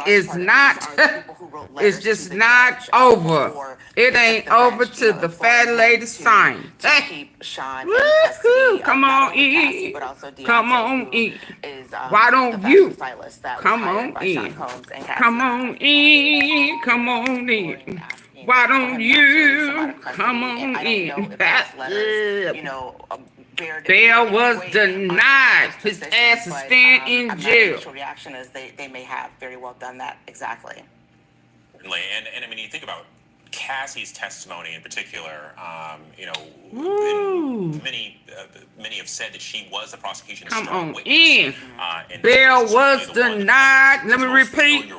is not, it's just not over. It ain't over till the fat lady sign. Hey. Woo-hoo. Come on in. Come on in. Why don't you? Come on in. Come on in. Come on in. Why don't you come on in? Bail was denied. His ass is staying in jail. Initial reaction is they may have very well done that exactly. And I mean, you think about Cassie's testimony in particular. Many have said that she was the prosecution's strong witness. In. Bail was denied. Let me repeat.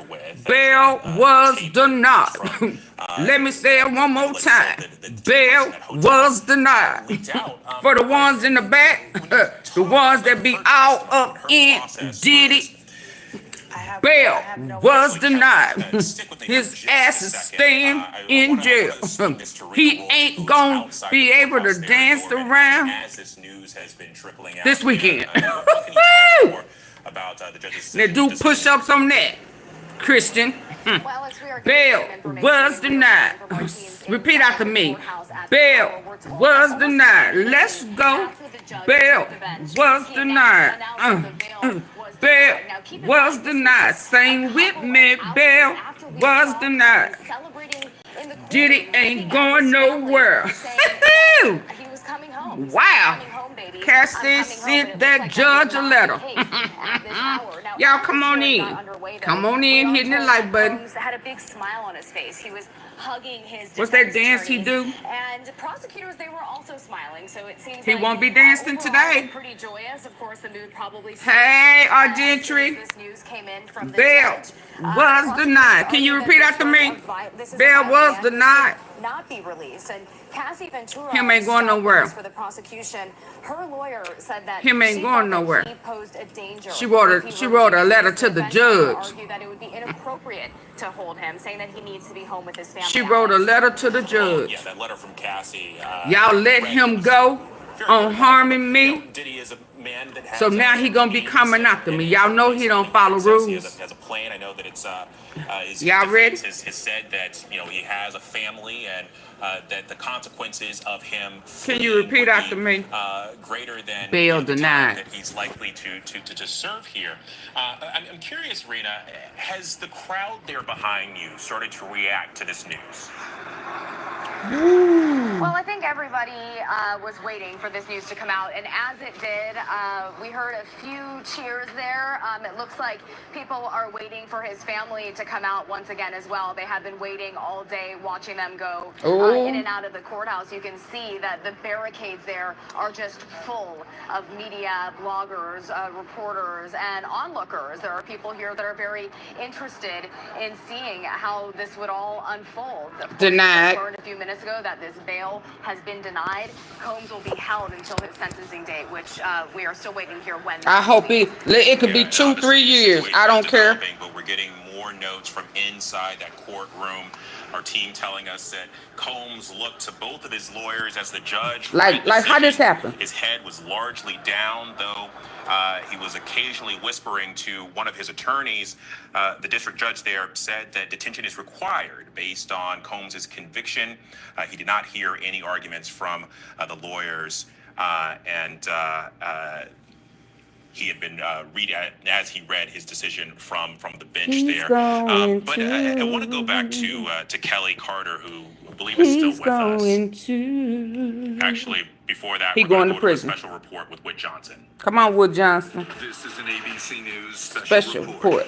Bail was denied. Let me say it one more time. Bail was denied. For the ones in the back, the ones that be all up in Diddy, bail was denied. His ass is staying in jail. He ain't gonna be able to dance around this weekend. Now do push-ups on that, Christian. Bail was denied. Repeat after me. Bail was denied. Let's go. Bail was denied. Bail was denied. Sing with me. Bail was denied. Diddy ain't going nowhere. Wow. Cassie sent that judge a letter. Y'all come on in. Come on in, hitting the like button. Had a big smile on his face. He was hugging his What's that dance he do? And prosecutors, they were also smiling. So it seems he won't be dancing today. Pretty joyous. Of course, the mood probably. Hey, AunTeaFee. This news came in from the bail was denied. Can you repeat after me? Bail was denied. Not be released. And Cassie Ventura, him ain't going nowhere. For the prosecution, her lawyer said that him ain't going nowhere. He posed a danger. She wrote a letter to the judge. Argued that it would be inappropriate to hold him, saying that he needs to be home with his family. She wrote a letter to the judge. Yeah, that letter from Cassie. Y'all let him go on harming me. Diddy is a man that has so now he gonna be coming after me. Y'all know he don't follow rules. He has a plan. I know that it's y'all ready? Has said that he has a family and that the consequences of him. Can you repeat after me? Greater than bail denied. That he's likely to serve here. I'm curious, Rena, has the crowd there behind you started to react to this news? Well, I think everybody was waiting for this news to come out, and as it did, we heard a few cheers there. It looks like people are waiting for his family to come out once again as well. They have been waiting all day, watching them go in and out of the courthouse. You can see that the barricades there are just full of media, bloggers, reporters, and onlookers. There are people here that are very interested in seeing how this would all unfold. Denied. We learned a few minutes ago that this bail has been denied. Combs will be held until his sentencing date, which we are still waiting to hear when. I hope it could be 2-3 years. I don't care. But we're getting more notes from inside that courtroom. Our team telling us that Combs looked to both of his lawyers as the judge. Like how this happened? His head was largely down, though he was occasionally whispering to one of his attorneys. The district judge there said that detention is required based on Combs's conviction. He did not hear any arguments from the lawyers, and he had been as he read his decision from the bench there. But I want to go back to Kelly Carter, who I believe is still with us. Actually, before that, we're going to prison. A special report with Whit Johnson. Come on, Whit Johnson. This is an ABC News special report.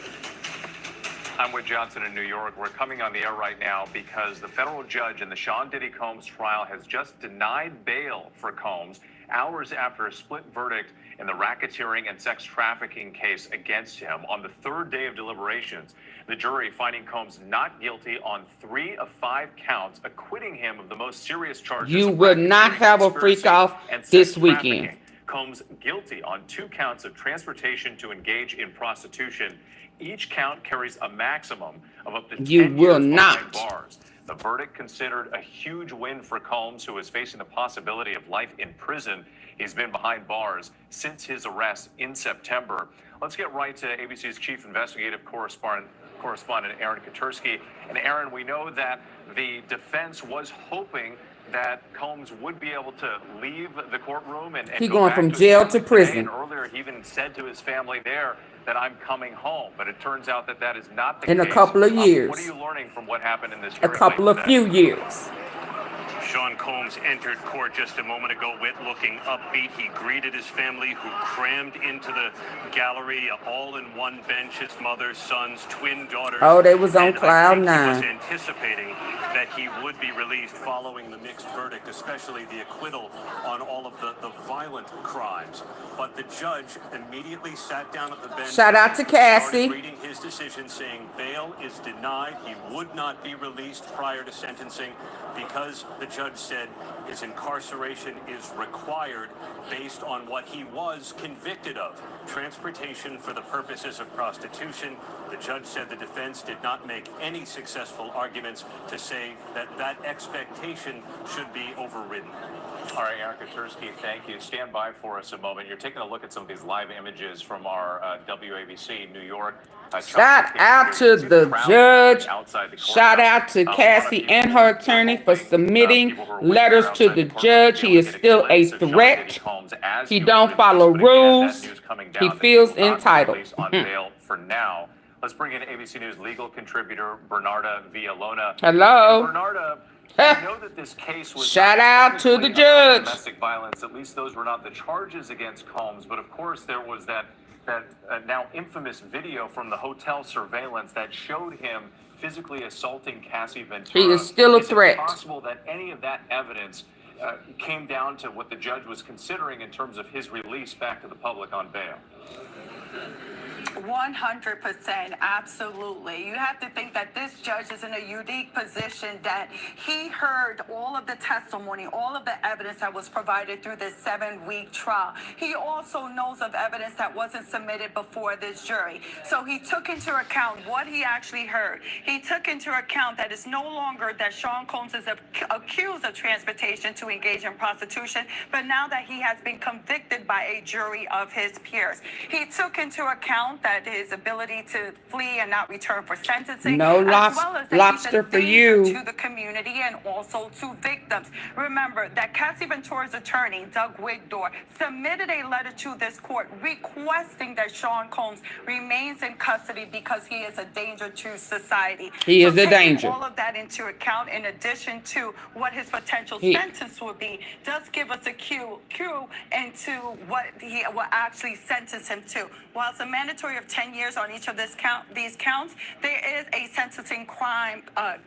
I'm Whit Johnson in New York. We're coming on the air right now because the federal judge in the Sean Diddy Combs trial has just denied bail for Combs hours after a split verdict in the racketeering and sex trafficking case against him. On the third day of deliberations, the jury finding Combs not guilty on 3 of 5 counts, acquitting him of the most serious charges. You will not have a freak off this weekend. Combs guilty on 2 counts of transportation to engage in prostitution. Each count carries a maximum of up to 10 years behind bars. The verdict considered a huge win for Combs, who is facing the possibility of life in prison. He's been behind bars since his arrest in September. Let's get right to ABC's chief investigative correspondent correspondent Aaron Katursky. And Aaron, we know that the defense was hoping that Combs would be able to leave the courtroom and He go going back from to his jail family to today. prison. And earlier, he even said to his family there that I'm coming home. But it turns out that that is not the In case. a couple of years. What are you learning from what happened in this A hearing couple late of today? few years. Sean Combs entered court just a moment ago, looking upbeat. He greeted his family, who crammed into the gallery, all in one bench. His mother, sons, twin daughters. Oh, they was on And cloud I think nine. He was anticipating that he would be released following the mixed verdict, especially the acquittal on all of the violent crimes. But the judge immediately sat down at the bench. Shout out to Cassie. Started reading his decision, saying bail is denied. He would not be released prior to sentencing because the judge said his incarceration is required based on what he was convicted of, transportation for the purposes of prostitution. The judge said the defense did not make any successful arguments to say that that expectation should be overridden. All right, Aaron Katursky, thank you. Stand by for us a moment. You're taking a look at some of these live images from our WABC New York. Shout out to the judge. Shout out to Cassie and her attorney for submitting letters to the judge. He is still a threat. He don't follow rules. He feels entitled. On bail for now. Let's bring in ABC News legal contributor Bernarda Villalona. Hello. Bernarda, I know that this case was Shout out to the judge. Domestic violence. At least those were not the charges against Combs, but of course there was that now infamous video from the hotel surveillance that showed him physically assaulting Cassie Ventura. He is still a threat. Is it possible that any of that evidence came down to what the judge was considering in terms of his release back to the public on bail? 100%, absolutely. You have to think that this judge is in a unique position that he heard all of the testimony, all of the evidence that was provided through this 7-week trial. He also knows of evidence that wasn't submitted before this jury. So he took into account what he actually heard. He took into account that it's no longer that Sean Combs is accused of transportation to engage in prostitution, but now that he has been convicted by a jury of his peers. He took into account that his ability to flee and not return for sentencing, No as well as that lobster he's a for danger you. to the community and also to victims. Remember that Cassie Ventura's attorney, Doug Wigdor, submitted a letter to this court requesting that Sean Combs remains in custody because he is a danger to society. He is a taking danger. all of that into account, in addition to what his potential sentence would be, does give us a cue into what he will actually sentence him to. While it's a mandatory of 10 years on each of these counts, there is a sentencing crime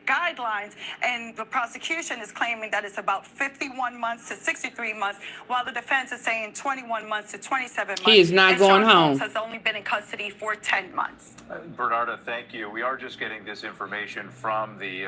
guidelines, and the prosecution is claiming that it's about 51 months to 63 months, while the defense is saying 21 months to 27 months. He is not and going Sean home. Combs has only been in custody for 10 months. Bernarda, thank you. We are just getting this information from the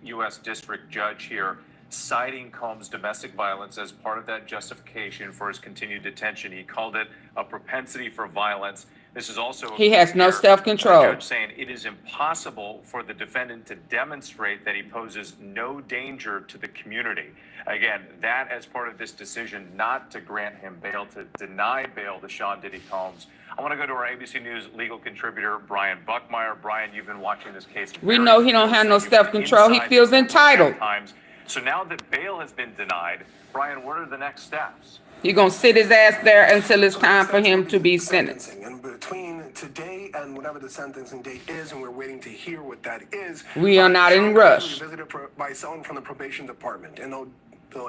U.S. District Judge here, citing Combs' domestic violence as part of that justification for his continued detention. He called it a propensity for violence. This is also He has no self-control. Judge saying it is impossible for the defendant to demonstrate that he poses no danger to the community. Again, that as part of this decision not to grant him bail, to deny bail to Sean Diddy Combs. I want to go to our ABC News legal contributor, Brian Buckmeyer. Brian, you've been watching this case. We know he don't have no self-control. He feels entitled. So now that bail has been denied, Brian, what are the next steps? You're going to sit his ass there until it's time for him to be sentenced. And between today and whatever the sentencing date is, and we're waiting to hear what that is, We are not in rush. Visited by someone from the probation department, and they'll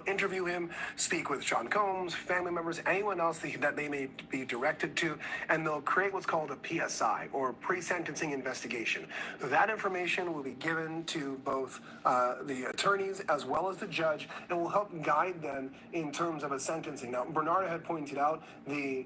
interview him, speak with Sean Combs, family members, anyone else that they may be directed to, and they'll create what's called a PSI, or pre-sentencing investigation. That information will be given to both the attorneys as well as the judge, and will help guide them in terms of a sentencing. Now, Bernarda had pointed out the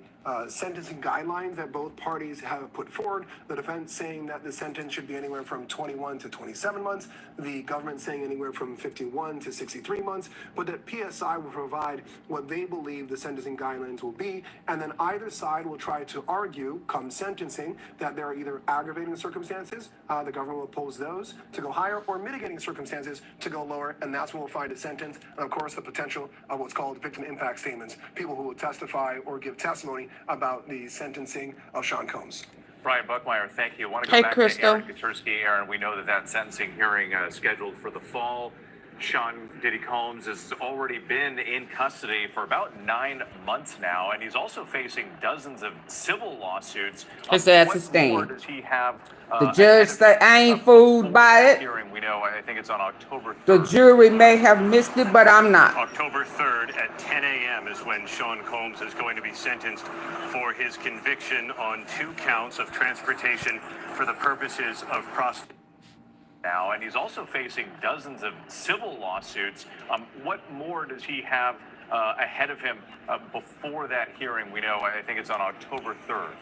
sentencing guidelines that both parties have put forward. The defense saying that the sentence should be anywhere from 21 to 27 months. The government saying anywhere from 51 to 63 months. But that PSI will provide what they believe the sentencing guidelines will be. And then either side will try to argue, come sentencing, that there are either aggravating circumstances, the government will oppose those to go higher, or mitigating circumstances to go lower. And that's when we'll find a sentence. And of course, the potential of what's called victim impact statements, people who will testify or give testimony about the sentencing of Sean Combs. Brian Buckmeyer, thank you. I want to Hey, go back Crystal. to Aaron Katursky. Aaron, we know that that sentencing hearing scheduled for the fall. Sean Diddy Combs has already been in custody for about 9 months now, and he's also facing dozens of civil lawsuits. His ass What is more staying. does he have? The judge said, I ain't fooled by it. Hearing, we know, I think it's on October 3rd. The jury may have missed it, but I'm not. October 3rd at 10 a.m. is when Sean Combs is going to be sentenced for his conviction on 2 counts of transportation for the purposes of prostitution. Now, and he's also facing dozens of civil lawsuits. What more does he have ahead of him before that hearing? We know, I think it's on October 3rd.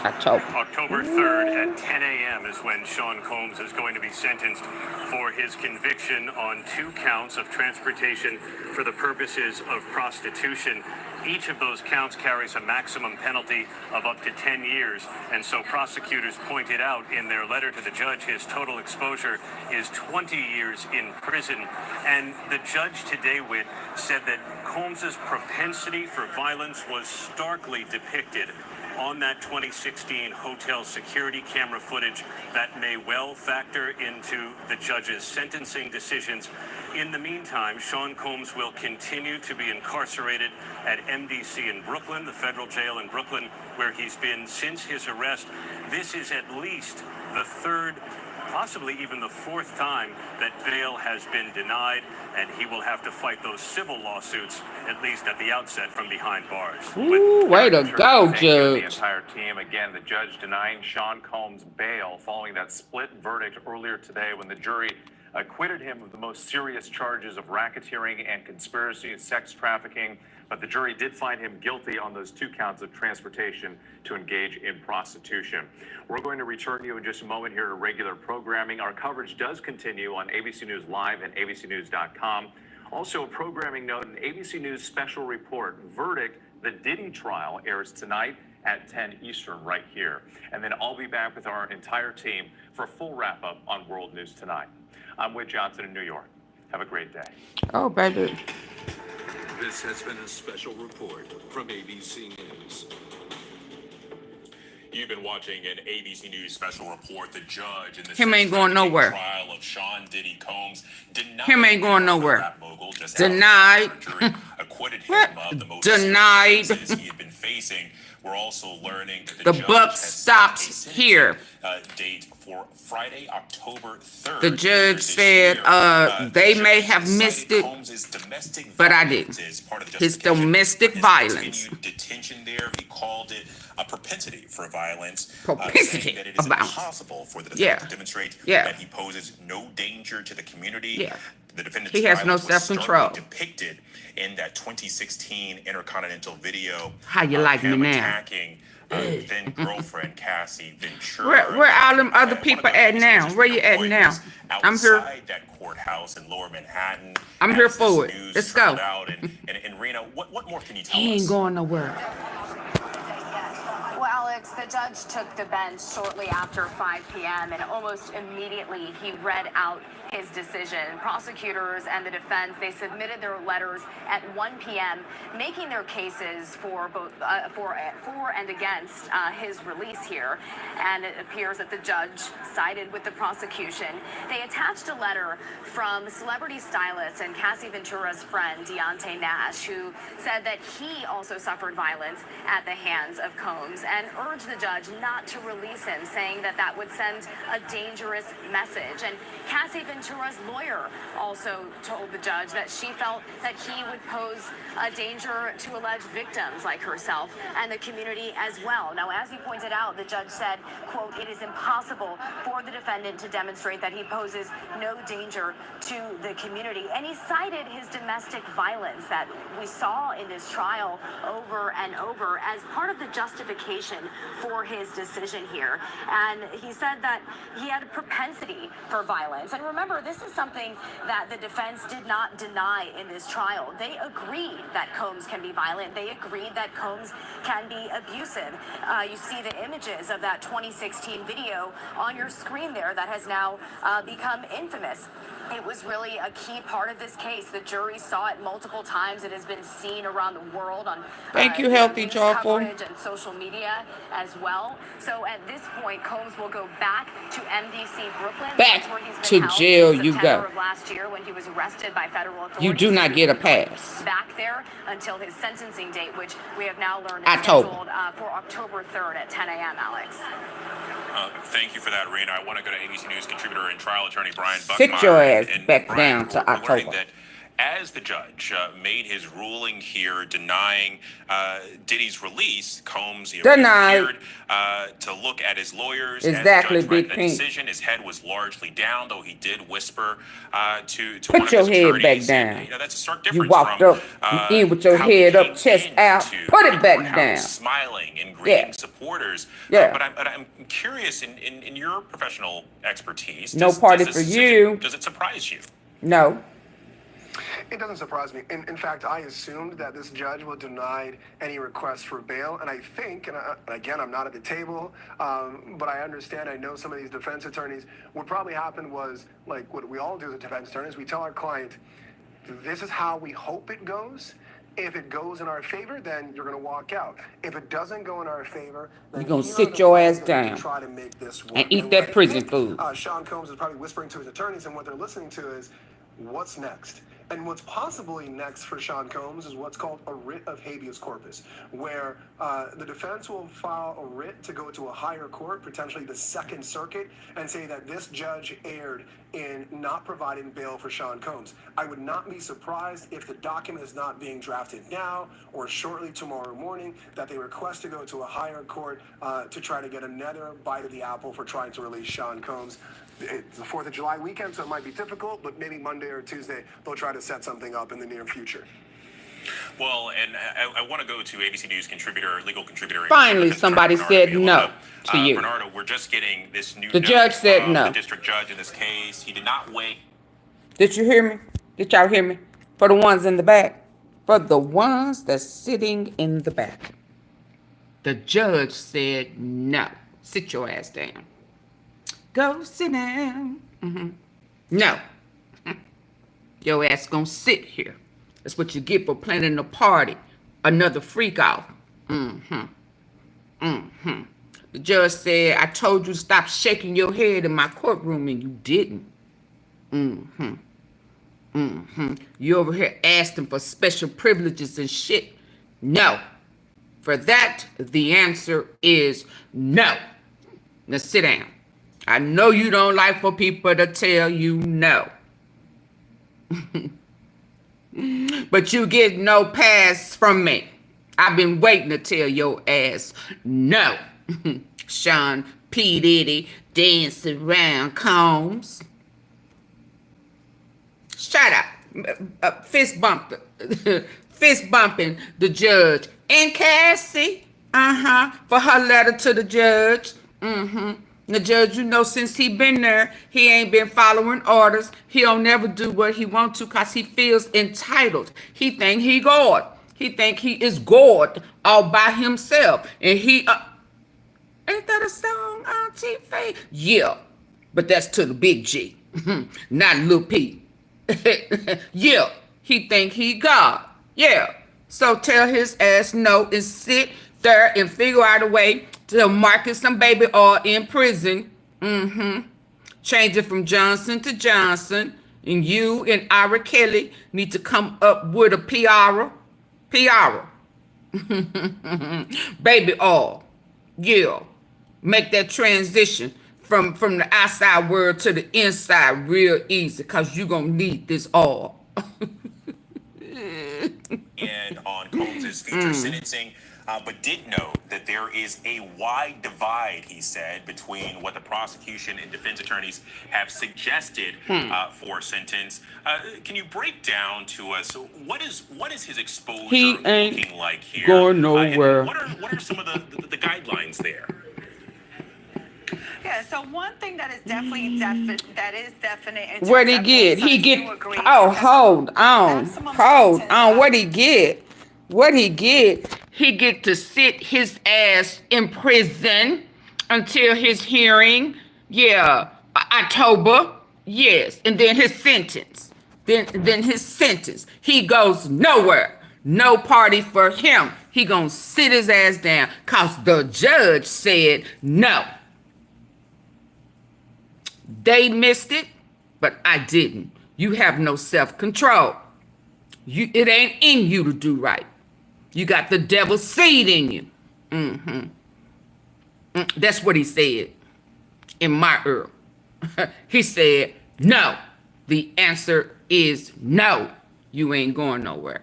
October 3rd at 10 a.m. is when Sean Combs is going to be sentenced for his conviction on 2 counts of transportation for the purposes of prostitution. Each of those counts carries a maximum penalty of up to 10 years. And so prosecutors pointed out in their letter to the judge his total exposure is 20 years in prison. And the judge today, Whit, said that Combs's propensity for violence was starkly depicted on that 2016 hotel security camera footage that may well factor into the judge's sentencing decisions. In the meantime, Sean Combs will continue to be incarcerated at MDC in Brooklyn, the federal jail in Brooklyn, where he's been since his arrest. This is at least the 3rd, possibly even the 4th time that bail has been denied, and he will have to fight those civil lawsuits, at least at the outset, from behind bars. Ooh, way to go, Thank you to the Judge. entire team. Again, the judge denying Sean Combs bail following that split verdict earlier today when the jury acquitted him of the most serious charges of racketeering and conspiracy and sex trafficking. But the jury did find him guilty on those 2 counts of transportation to engage in prostitution. We're going to return to you in just a moment here to regular programming. Our coverage does continue on ABC News Live and abcnews.com. Also, a programming note, an ABC News special report, Verdict, the Diddy trial airs tonight at 10 Eastern right here. And then I'll be back with our entire team for a full wrap-up on World News Tonight. I'm Whit Johnson in New York. Have a great day. Oh, baby. This has been a special report from ABC News. You've been watching an ABC News special report. The judge in the Him ain't going nowhere. trial of Sean Diddy Combs denied Him ain't going nowhere. Denied. Acquitted him of the most Denied. serious cases he had been facing. We're also learning that The judge buck has stops set a here. date for Friday, October 3rd. The judge said they may have missed it, but I didn't. His domestic violence. Detention there, he called it a propensity for violence. Propensity Saying that it is about. impossible for the defendant to demonstrate Yeah. that he poses no danger to the community. Yeah. The defendant's He has no violence was self-control. starkly depicted in that 2016 Intercontinental video. How you like me him now? attacking then girlfriend Cassie Ventura. Where all them other people at now? Where you at now? I'm here. Outside that courthouse in Lower Manhattan. I'm here as for this it. news Let's go. trickled out. And Rena, what more can you tell He us? ain't going nowhere. Well, Alex, the judge took the bench shortly after 5 p.m. and almost immediately he read out his decision. Prosecutors and the defense, they submitted their letters at 1 p.m., making their cases for both for and against his release here. And it appears that the judge sided with the prosecution. They attached a letter from celebrity stylist and Cassie Ventura's friend, Deontay Nash, who said that he also suffered violence at the hands of Combs and urged the judge not to release him, saying that that would send a dangerous message. And Cassie Ventura's lawyer also told the judge that she felt that he would pose a danger to alleged victims like herself and the community as well. Now, as he pointed out, the judge said, quote, "It is impossible for the defendant to demonstrate that he poses no danger to the community." And he cited his domestic violence that we saw in this trial over and over as part of the justification for his decision here. And he said that he had a propensity for violence. And remember, this is something that the defense did not deny in this trial. They agreed that Combs can be violent. They agreed that Combs can be abusive. You see the images of that 2016 video on your screen there that has now become infamous. It was really a key part of this case. The jury saw it multiple times. It has been seen around the world on Thank you, Healthy news Joyful. coverage and social media. as well. So at this point, Combs will go back to MDC Brooklyn. Back That's where he's been to held jail since you September go. of last year when he was arrested by federal authorities. You do not So get a he'll be going pass. back there until his sentencing date, which we have now learned is October. scheduled for October 3rd at 10 a.m., Alex. Thank you for that, Rena. I want to go to ABC News contributor and trial attorney Brian Buckmeyer. Sit your ass And back Brian, down to we're learning October. that as the judge made his ruling here denying Diddy's release, Combs Denied. appeared to look at his lawyers. Exactly, as the judge Big read the Pink. decision. His head was largely down, though he did whisper to Put one of your his head back attorneys. down. And, that's a stark You difference walked from, up in with your how he head up, came chest out. into Put it the back courthouse down. smiling and greeting Yeah. supporters. Yeah. But I'm curious, in your professional expertise, No party this for decision- you. Does it surprise you? No. It doesn't surprise me. In fact, I assumed that this judge would deny any request for bail, and I think, and again, I'm not at the table, but I understand, I know some of these defense attorneys, what probably happened was, like what we all do as defense attorneys, we tell our client, this is how we hope it goes. If it goes in our favor, then you're going to walk out. If it doesn't go in our favor, then You're gonna here are sit the your plans ass that we can down try to make this work. and eat what that I prison think, food. Sean Combs is probably whispering to his attorneys, and what they're listening to is, what's next? And what's possibly next for Sean Combs is what's called a writ of habeas corpus, where the defense will file a writ to go to a higher court, potentially the Second Circuit, and say that this judge erred in not providing bail for Sean Combs. I would not be surprised if the document is not being drafted now or shortly tomorrow morning, that they request to go to a higher court to try to get another bite of the apple for trying to release Sean Combs. It's the 4th of July weekend, so it might be difficult, but maybe Monday or Tuesday, they'll try to set something up in the near future. Well, and I want to go to ABC News contributor, legal contributor. Finally, somebody said no to you. Bernardo, we're just getting this new. The judge said no. The district judge in this case, he did not wait. Did you hear me? Did y'all hear me? For the ones in the back. For the ones that's sitting in the back. The judge said no. Sit your ass down. Go sit down. No. Your ass gonna sit here. That's what you get for planning a party. Another freak off. The judge said, I told you to stop shaking your head in my courtroom and you didn't. You over here asking for special privileges and shit. No. For that, the answer is no. Now sit down. I know you don't like for people to tell you no. But you get no pass from me. I've been waiting to tell your ass no. Sean P. Diddy dance around Combs. Shut up. Fist bumping. Fist bumping the judge. And Cassie. For her letter to the judge. The judge, you know, since he been there, he ain't been following orders. He don't never do what he want to because he feels entitled. He think he God. He think he is God all by himself. And he, ain't that a song, AunTeaFee? Yeah, but that's to the big G, not Lil P. Yeah, he think he God. Yeah, so tell his ass no and sit there and figure out a way to market some baby oil in prison. Change it from Johnson to Johnson. And you and Ira Kelly need to come up with a PR. Baby oil. Yeah. Make that transition from the outside world to the inside real easy because you're going to need this oil. And on Combs' future sentencing, but did note that there is a wide divide, he said, between what the prosecution and defense attorneys have suggested for sentence. Can you break down to us what is his exposure He ain't looking like here? going nowhere. And what are some of the guidelines there? Yeah, so one thing that is definitely definite. What'd he get? He get, oh, hold on. What'd he get? What'd he get? He get to sit his ass in prison until his hearing. Yeah, October. Yes, and then his sentence. Then his sentence. He goes nowhere. No party for him. He gonna sit his ass down because the judge said no. They missed it, but I didn't. You have no self-control. It ain't in you to do right. You got the devil's seed in you. That's what he said in my ear. He said, no. The answer is no. You ain't going nowhere.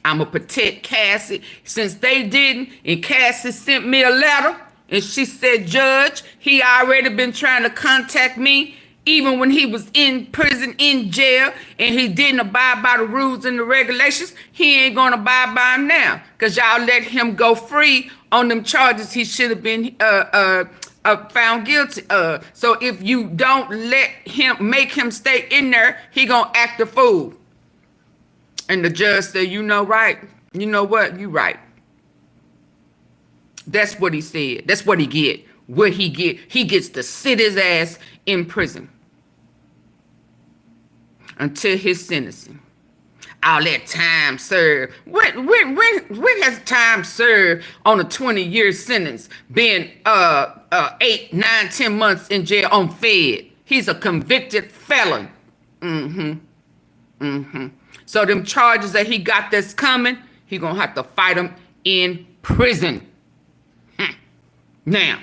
I'm going to protect Cassie. Since they didn't, and Cassie sent me a letter, and she said, Judge, he already been trying to contact me, even when he was in prison, in jail, and he didn't abide by the rules and the regulations. He ain't going to abide by them now, because y'all let him go free on them charges he should have been found guilty of. So if you don't let him, make him stay in there, he going to act a fool. And the judge said, you know, right? You know what? You right. That's what he said. That's what he get. What he get? He gets to sit his ass in prison until his sentencing. I'll let time serve. When has time served on a 20-year sentence been 8, 9, 10 months in jail on Fed? He's a convicted felon. So them charges that he got that's coming, he gonna have to fight them in prison. Now,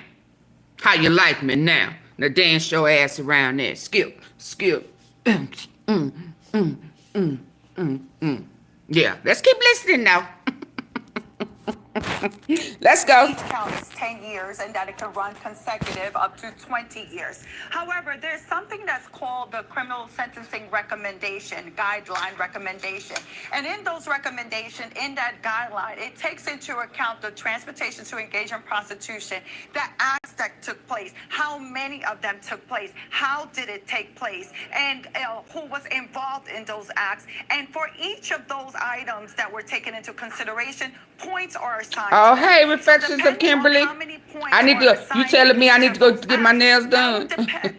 how you like me now? Now dance your ass around there. Skip. Yeah, let's keep listening now. Let's go. Each count is 10 years and that it can run consecutive up to 20 years. However, there's something that's called the criminal sentencing recommendation, guideline recommendation. And in those recommendations, in that guideline, it takes into account the transportation to engage in prostitution, the acts that took place, how many of them took place, how did it take place, and who was involved in those acts. And for each of those items that were taken into consideration, points are assigned. Oh, hey, Reflections of Kimberly. I need to, you telling me I need to go get my nails done?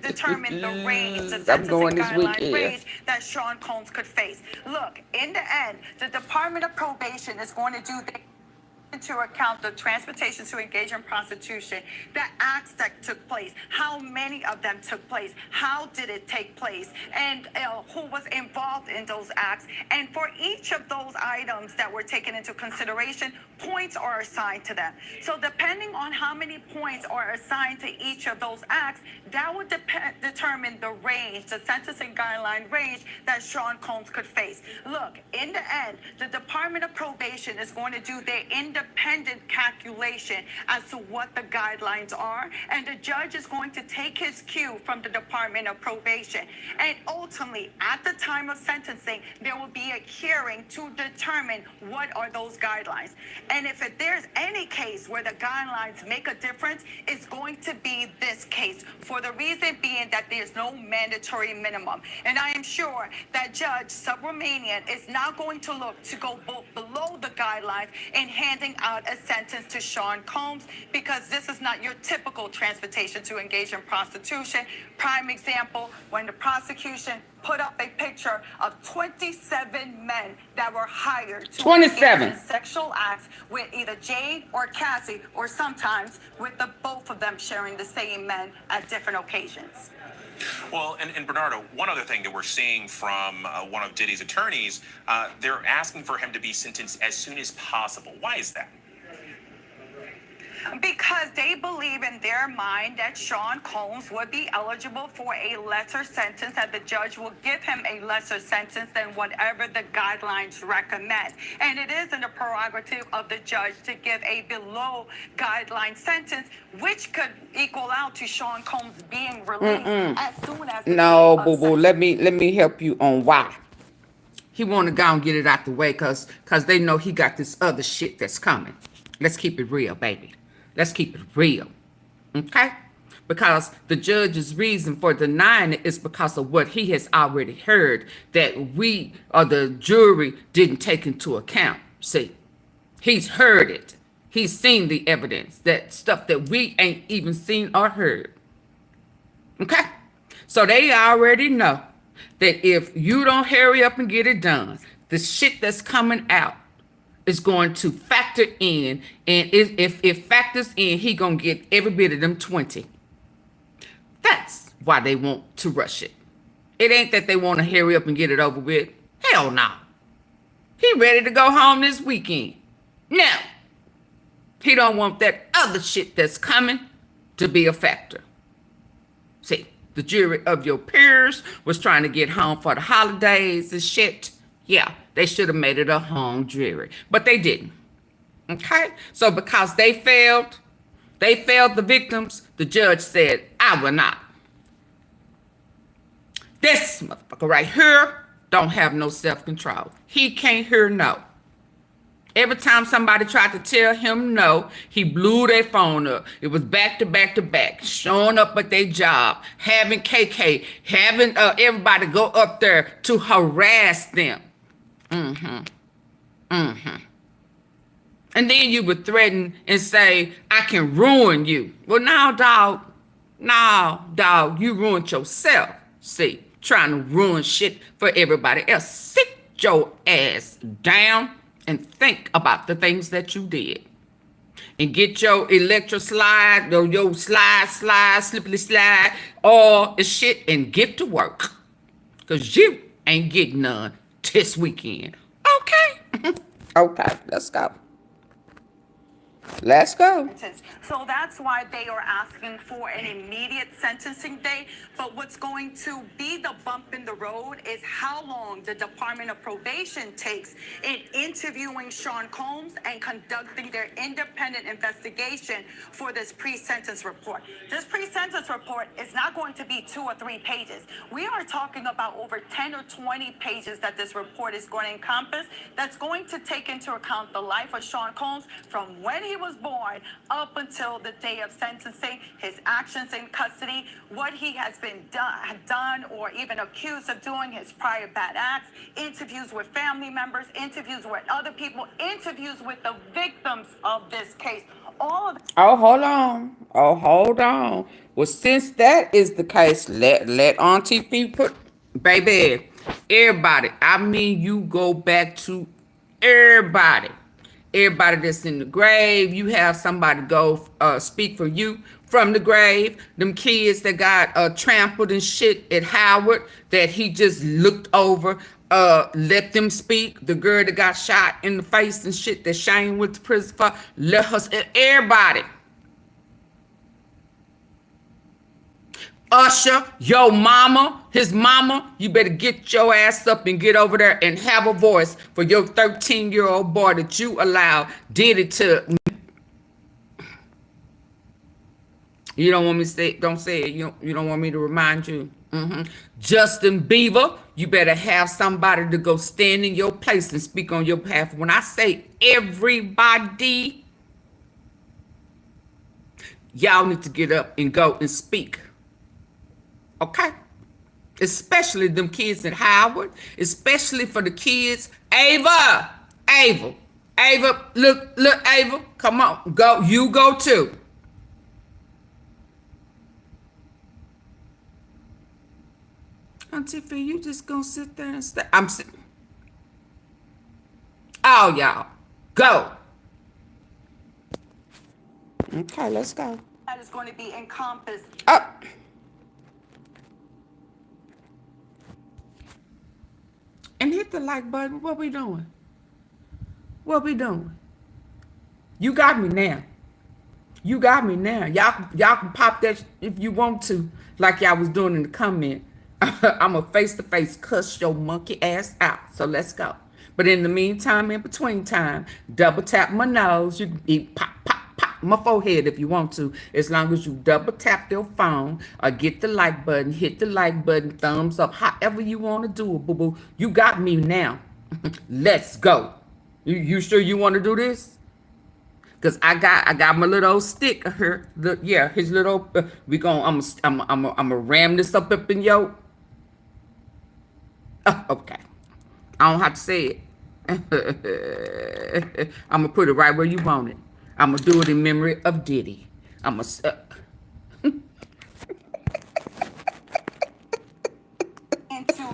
Determine the range, the I'm going this guideline weekend. range that Sean Combs could face. Look, in the end, the Department of Probation is going to do the into account the transportation to engage in prostitution, the acts that took place, how many of them took place, how did it take place, and who was involved in those acts. And for each of those items that were taken into consideration, points are assigned to them. So depending on how many points are assigned to each of those acts, that would determine the range, the sentencing guideline range that Sean Combs could face. Look, in the end, the Department of Probation is going to do their independent calculation as to what the guidelines are, and the judge is going to take his cue from the Department of Probation. And ultimately, at the time of sentencing, there will be a hearing to determine what are those guidelines. And if there's any case where the guidelines make a difference, it's going to be this case, for the reason being that there's no mandatory minimum. And I am sure that Judge Subramanian is not going to look to go below the guidelines in handing out a sentence to Sean Combs, because this is not your typical transportation to engage in prostitution. Prime example, when the prosecution put up a picture of 27 men that were hired to engage in sexual acts with either Jade or Cassie, or sometimes with the both of them sharing the same men at different occasions. Well, and Bernardo, one other thing that we're seeing from one of Diddy's attorneys, they're asking for him to be sentenced as soon as possible. Why is that? Because they believe in their mind that Sean Combs would be eligible for a lesser sentence, and the judge will give him a lesser sentence than whatever the guidelines recommend. And it is in the prerogative of the judge to give a below guideline sentence, which could equal out to Sean Combs being released as soon as no, boo-boo. Let me help you on why. He want to go and get it out the way because they know he got this other shit that's coming. Let's keep it real, baby. Let's keep it real, okay? Because the judge's reason for denying it is because of what he has already heard that we or the jury didn't take into account. See, he's heard it. He's seen the evidence, that stuff that we ain't even seen or heard, okay? So they already know that if you don't hurry up and get it done, the shit that's coming out is going to factor in, and if it factors in, he gonna get every bit of them 20. That's why they want to rush it. It ain't that they want to hurry up and get it over with. Hell no. He ready to go home this weekend. Now, he don't want that other shit that's coming to be a factor. See, the jury of your peers was trying to get home for the holidays and shit. Yeah, they should have made it a home jury, but they didn't. Okay? So because they failed the victims, the judge said, I will not. This motherfucker right here don't have no self-control. He can't hear no. Every time somebody tried to tell him no, he blew their phone up. It was back to back to back, showing up at their job, having KK, having everybody go up there to harass them. And then you would threaten and say, I can ruin you. Well, now, dog. No, dog, you ruined yourself. See, trying to ruin shit for everybody else. Sit your ass down and think about the things that you did. And get your electro slide, or your slide, slippery slide, all the shit, and get to work. Because you ain't getting none this weekend. Okay. Okay, let's go. Let's go. So that's why they are asking for an immediate sentencing date. But what's going to be the bump in the road is how long the Department of Probation takes in interviewing Sean Combs and conducting their independent investigation for this pre-sentence report. This pre-sentence report is not going to be 2 or 3 pages. We are talking about over 10 or 20 pages that this report is going to encompass. That's going to take into account the life of Sean Combs from when he was born up until the day of sentencing, his actions in custody, what he has been done or even accused of doing, his prior bad acts, interviews with family members, interviews with other people, interviews with the victims of this case. All of Oh, hold on. Oh, hold on. Well, since that is the case, let AunTeaFee put, baby, everybody. I mean, you go back to everybody. Everybody that's in the grave, you have somebody go speak for you from the grave. Them kids that got trampled and shit at Howard that he just looked over, let them speak. The girl that got shot in the face and shit that Shane went to prison for, let her, everybody. Usher, your mama, his mama, you better get your ass up and get over there and have a voice for your 13-year-old boy that you allowed Diddy to. You don't want me to say it, don't say it. You don't want me to remind you. Justin Bieber, you better have somebody to go stand in your place and speak on your behalf. When I say everybody, y'all need to get up and go and speak. Okay? Especially them kids at Howard. Especially for the kids. Ava, look, Ava, come on, go, you go too. AunTeaFee, you just gonna sit there and stay? I'm sitting. Oh, y'all, go. Okay, let's go. that is going to be encompassed. And hit the like button. What we doing? What we doing? You got me now. You got me now. Y'all can pop that if you want to, like y'all was doing in the comment. I'm a face-to-face cuss your monkey ass out. So let's go. But in the meantime, in between time, double tap my nose. You can eat pop my forehead if you want to, as long as you double tap your phone or get the like button, hit the like button, thumbs up, however you want to do it, boo-boo. You got me now. Let's go. You sure you want to do this? Cause I got my little old stick here. His little. I'm ram this up in yo. Okay. I don't have to say it. I'm gonna put it right where you want it. I'm gonna do it in memory of Diddy. Into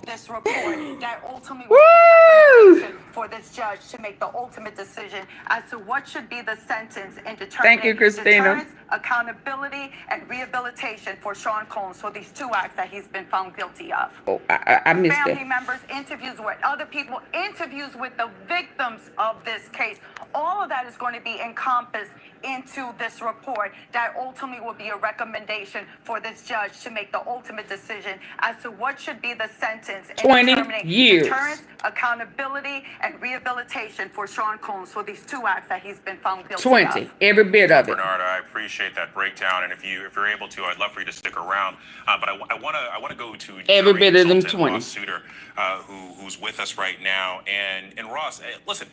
the this report that ultimately will be a recommendation for this judge to make the ultimate decision as to what should be the sentence in determining Thank you, Christina. deterrence, accountability, and rehabilitation for Sean Combs for these 2 acts that he's been found guilty of. Oh, I missed Family that. members, interviews with other people, interviews with the victims of this case. All of that is going to be encompassed into this report that ultimately will be a recommendation for this judge to make the ultimate decision as to what should be the sentence in 20 determining years. deterrence, accountability, and rehabilitation for Sean Combs for these 2 acts that he's been found guilty 20, of. every bit of it. Bernard, I appreciate that breakdown, and if you're able to, I'd love for you to stick around. But I want to go to Every jury bit of them consultant 20. Ross Suter, who's with us right now. And Ross, listen,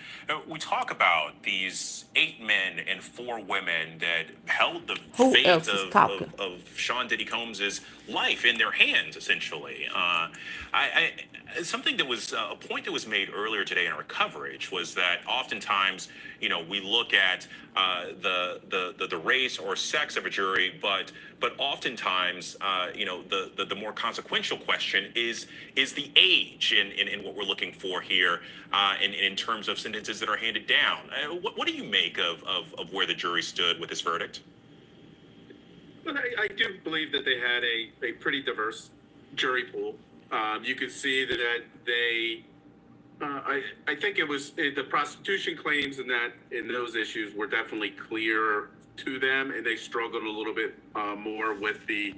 we talk about these 8 men and 4 women that held the Who fate else is talking? of Sean Diddy Combs' life in their hands, essentially. Something that was a point that was made earlier today in our coverage was that oftentimes, we look at the race or sex of a jury, but oftentimes, the more consequential question is the age in what we're looking for here, in terms of sentences that are handed down. What do you make of where the jury stood with this verdict? But I do believe that they had a pretty diverse jury pool. You could see that they, I think it was the prostitution claims in those issues were definitely clear to them, and they struggled a little bit more with the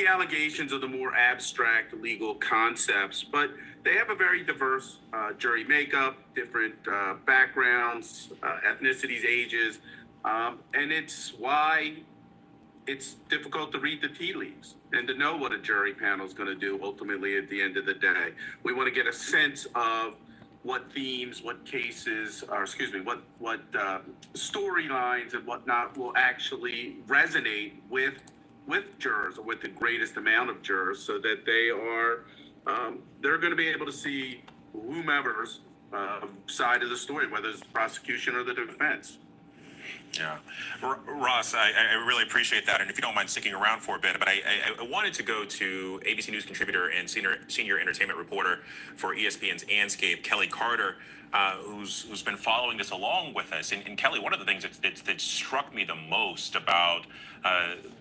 allegations of the more abstract legal concepts. But they have a very diverse jury makeup, different backgrounds, ethnicities, ages, and it's why it's difficult to read the tea leaves and to know what a jury panel is going to do ultimately at the end of the day. We want to get a sense of what themes, what cases, or excuse me, what storylines and whatnot will actually resonate with jurors, or with the greatest amount of jurors, so that they're going to be able to see whomever's side of the story, whether it's the prosecution or the defense. Yeah. Ross, I really appreciate that. And if you don't mind sticking around for a bit, but I wanted to go to ABC News contributor and senior entertainment reporter for ESPN's Anscape, Kelly Carter, who's been following this along with us. And Kelly, one of the things that struck me the most about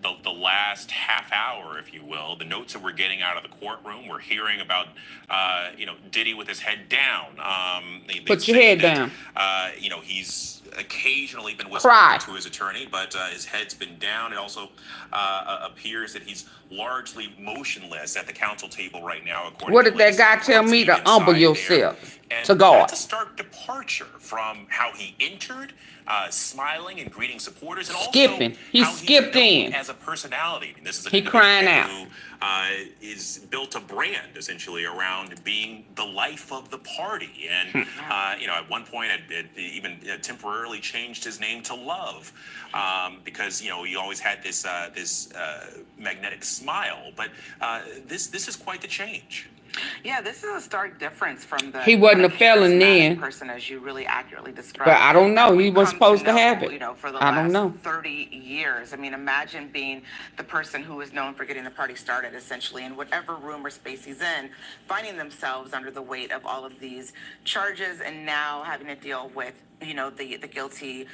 the last half hour, if you will, the notes that we're getting out of the courtroom, we're hearing about, Diddy with his head down. Put your head down. He's occasionally been whispering to his attorney, but his head's been down. It also appears that he's largely motionless at the counsel table right now. What did that guy tell me? To humble yourself to God. That's a stark departure from how he entered, smiling and greeting supporters, and skipping. also He how skipped he's known in as a personality. I mean, this is an he crying out. who is built a brand essentially around being the life of the party, and at one point had even temporarily changed his name to Love, because he always had this magnetic smile. But this is quite the change. Yeah, this is a stark difference from the He wasn't a felon charismatic then. person, as you really accurately described. But I don't know. He We've was come supposed to know, have it. For the I don't last know. 30 years. I mean, imagine being the person who is known for getting the party started, essentially, in whatever room or space he's in, finding themselves under the weight of all of these charges, and now having to deal with the guilty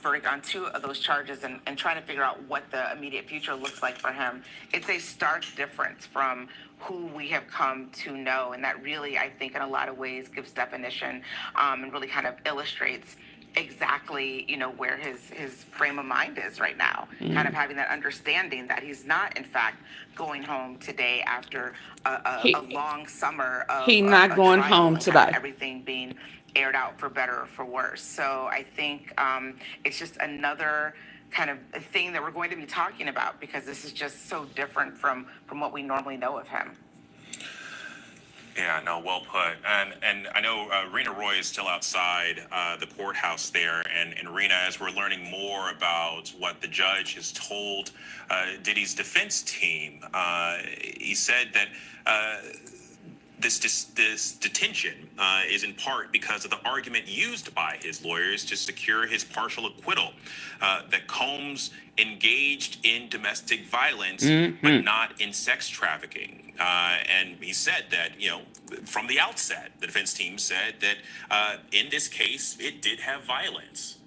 verdict on 2 of those charges, and trying to figure out what the immediate future looks like for him. It's a stark difference from who we have come to know, and that really, I think, in a lot of ways gives definition, and really kind of illustrates exactly where his frame of mind is right now. Kind of having that understanding that he's not, in fact, going home today after a long summer of He's not going trial, home and kind of today. everything being aired out for better or for worse. So I think it's just another kind of a thing that we're going to be talking about, because this is just so different from what we normally know of him. Yeah, no, well put. And I know Rena Roy is still outside the courthouse there. And Rena, as we're learning more about what the judge has told Diddy's defense team, he said that this detention is in part because of the argument used by his lawyers to secure his partial acquittal, that Combs engaged in domestic violence, but not in sex trafficking. And he said that, you know, from the outset, the defense team said that in this case, it did have violence.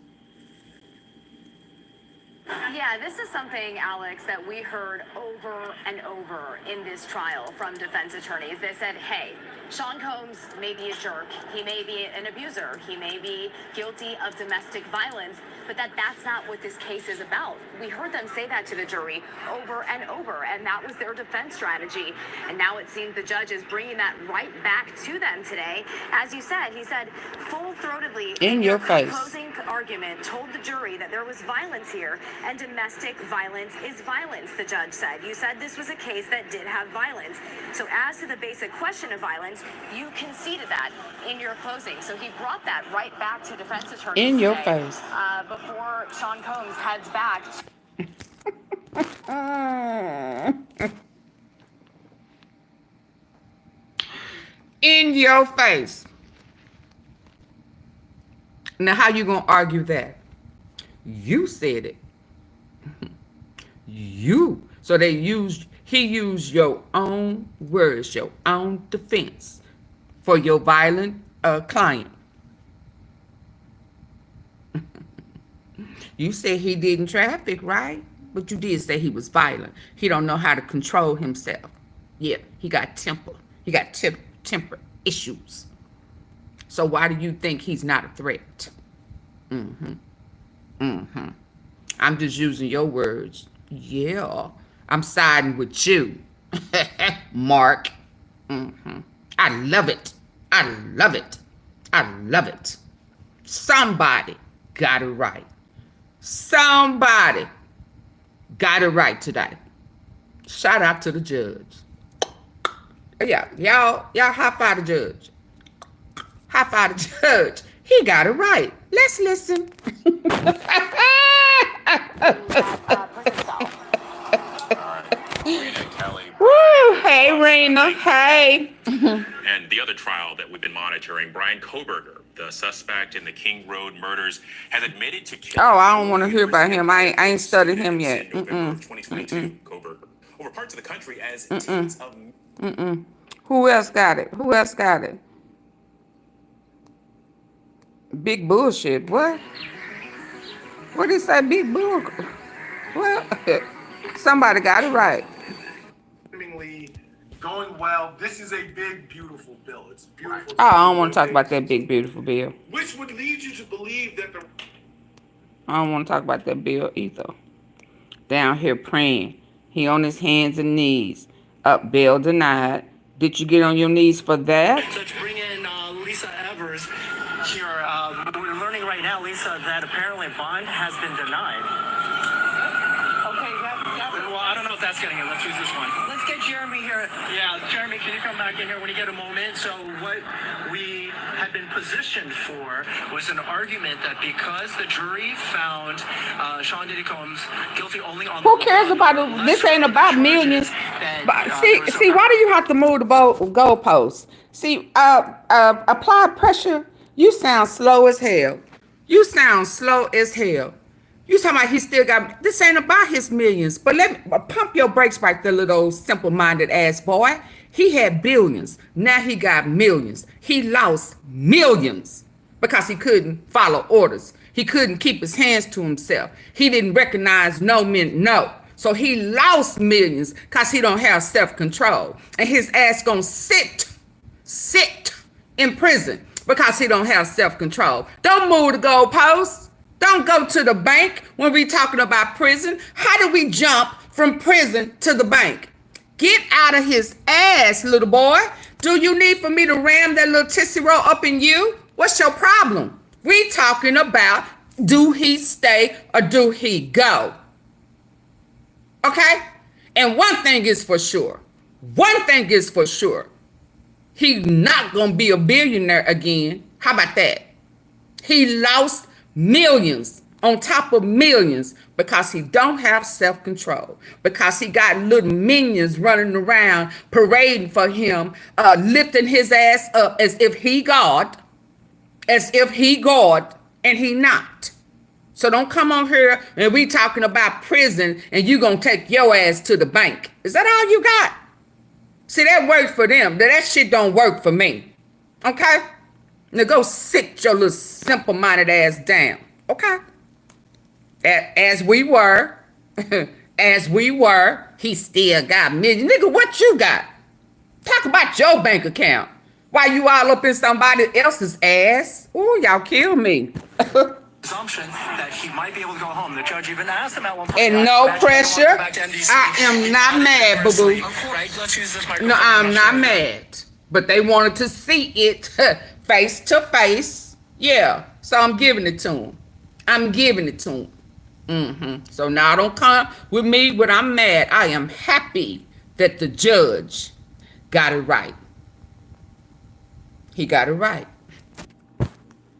Yeah, this is something, Alex, that we heard over and over in this trial from defense attorneys. They said, hey, Sean Combs may be a jerk, he may be an abuser, he may be guilty of domestic violence, but that's not what this case is about. We heard them say that to the jury over and over, and that was their defense strategy. And now it seems the judge is bringing that right back to them today. As you said, he said full-throatedly in your face, closing argument, told the jury that there was violence here, and domestic violence is violence, the judge said. You said this was a case that did have violence. So as to the basic question of violence, you conceded that in your closing. So he brought that right back to defense attorneys in your today, face. Before Sean Combs heads back. In your face. Now, how you gonna argue that? You said it. You. So he used your own words, your own defense for your violent client. You said he didn't traffic, right? But you did say he was violent. He don't know how to control himself. Yeah, he got temper. He got temper issues. So why do you think he's not a threat? I'm just using your words. Yeah, I'm siding with you, Mark. I love it. I love it. I love it. Somebody got it right. Somebody got it right today. Shout out to the judge. Yeah, y'all high five the judge. High five the judge. He got it right. Let's listen. Woo, hey, Rena. Hey. And the other trial that we've been monitoring, Brian Kohberger, the suspect in the King Road murders, has admitted to killing. Oh, I don't want to hear about him. I ain't studied him yet. In November of 2022, Kohberger, over parts of the country as teams of. Who else got it? Who else got it? Big bullshit. What? What did he say? Big bull? Well, somebody got it right. Going well. This is a big, beautiful bill. It's beautiful. Oh, I don't want to talk about that big, beautiful bill. Which would lead you to believe that the... I don't want to talk about that bill either. Down here praying. He on his hands and knees. Up, bail denied. Did you get on your knees for that? Let's bring in Lisa Evers here. We're learning right now, Lisa, that apparently bond has been denied. Okay, well, I don't know if that's getting it. Let's use this one. Let's get Jeremy here. Yeah, Jeremy, can you come back in here when you get a moment? So what we had been positioned for was an argument that because the jury found Sean Diddy Combs guilty only on... Who cares about it? This ain't about millions. See, why do you have to move the goalposts? See, apply pressure. You sound slow as hell. You sound slow as hell. You talking about he still got... This ain't about his millions. But let me pump your brakes right there, little old simple-minded ass boy. He had billions. Now he got millions. He lost millions because he couldn't follow orders. He couldn't keep his hands to himself. He didn't recognize no meant no. So he lost millions because he don't have self-control. And his ass gonna sit in prison because he don't have self-control. Don't move the goalposts. Don't go to the bank when we talking about prison. How do we jump from prison to the bank? Get out of his ass, little boy. Do you need for me to ram that little tissy roll up in you? What's your problem? We talking about, do he stay or do he go? Okay? And one thing is for sure. He's not going to be a billionaire again. How about that? He lost millions on top of millions because he don't have self-control, because he got little minions running around parading for him, lifting his ass up as if he God, and he not. So don't come on here and we talking about prison and you gonna take your ass to the bank. Is that all you got? See, that works for them. That shit don't work for me. Okay? Now go sit your little simple-minded ass down. Okay? As we were, he still got millions. Nigga, what you got? Talk about your bank account. Why you all up in somebody else's ass? Ooh, y'all kill me. Presumption that he might be able to go home. The judge even asked him at one point. And no pressure. I am not mad, boo-boo. Right, let's use this No, I'm not mad. But they wanted to see it face to face. Yeah. So I'm giving it to him. So now don't come with me when I'm mad. I am happy that the judge got it right. He got it right.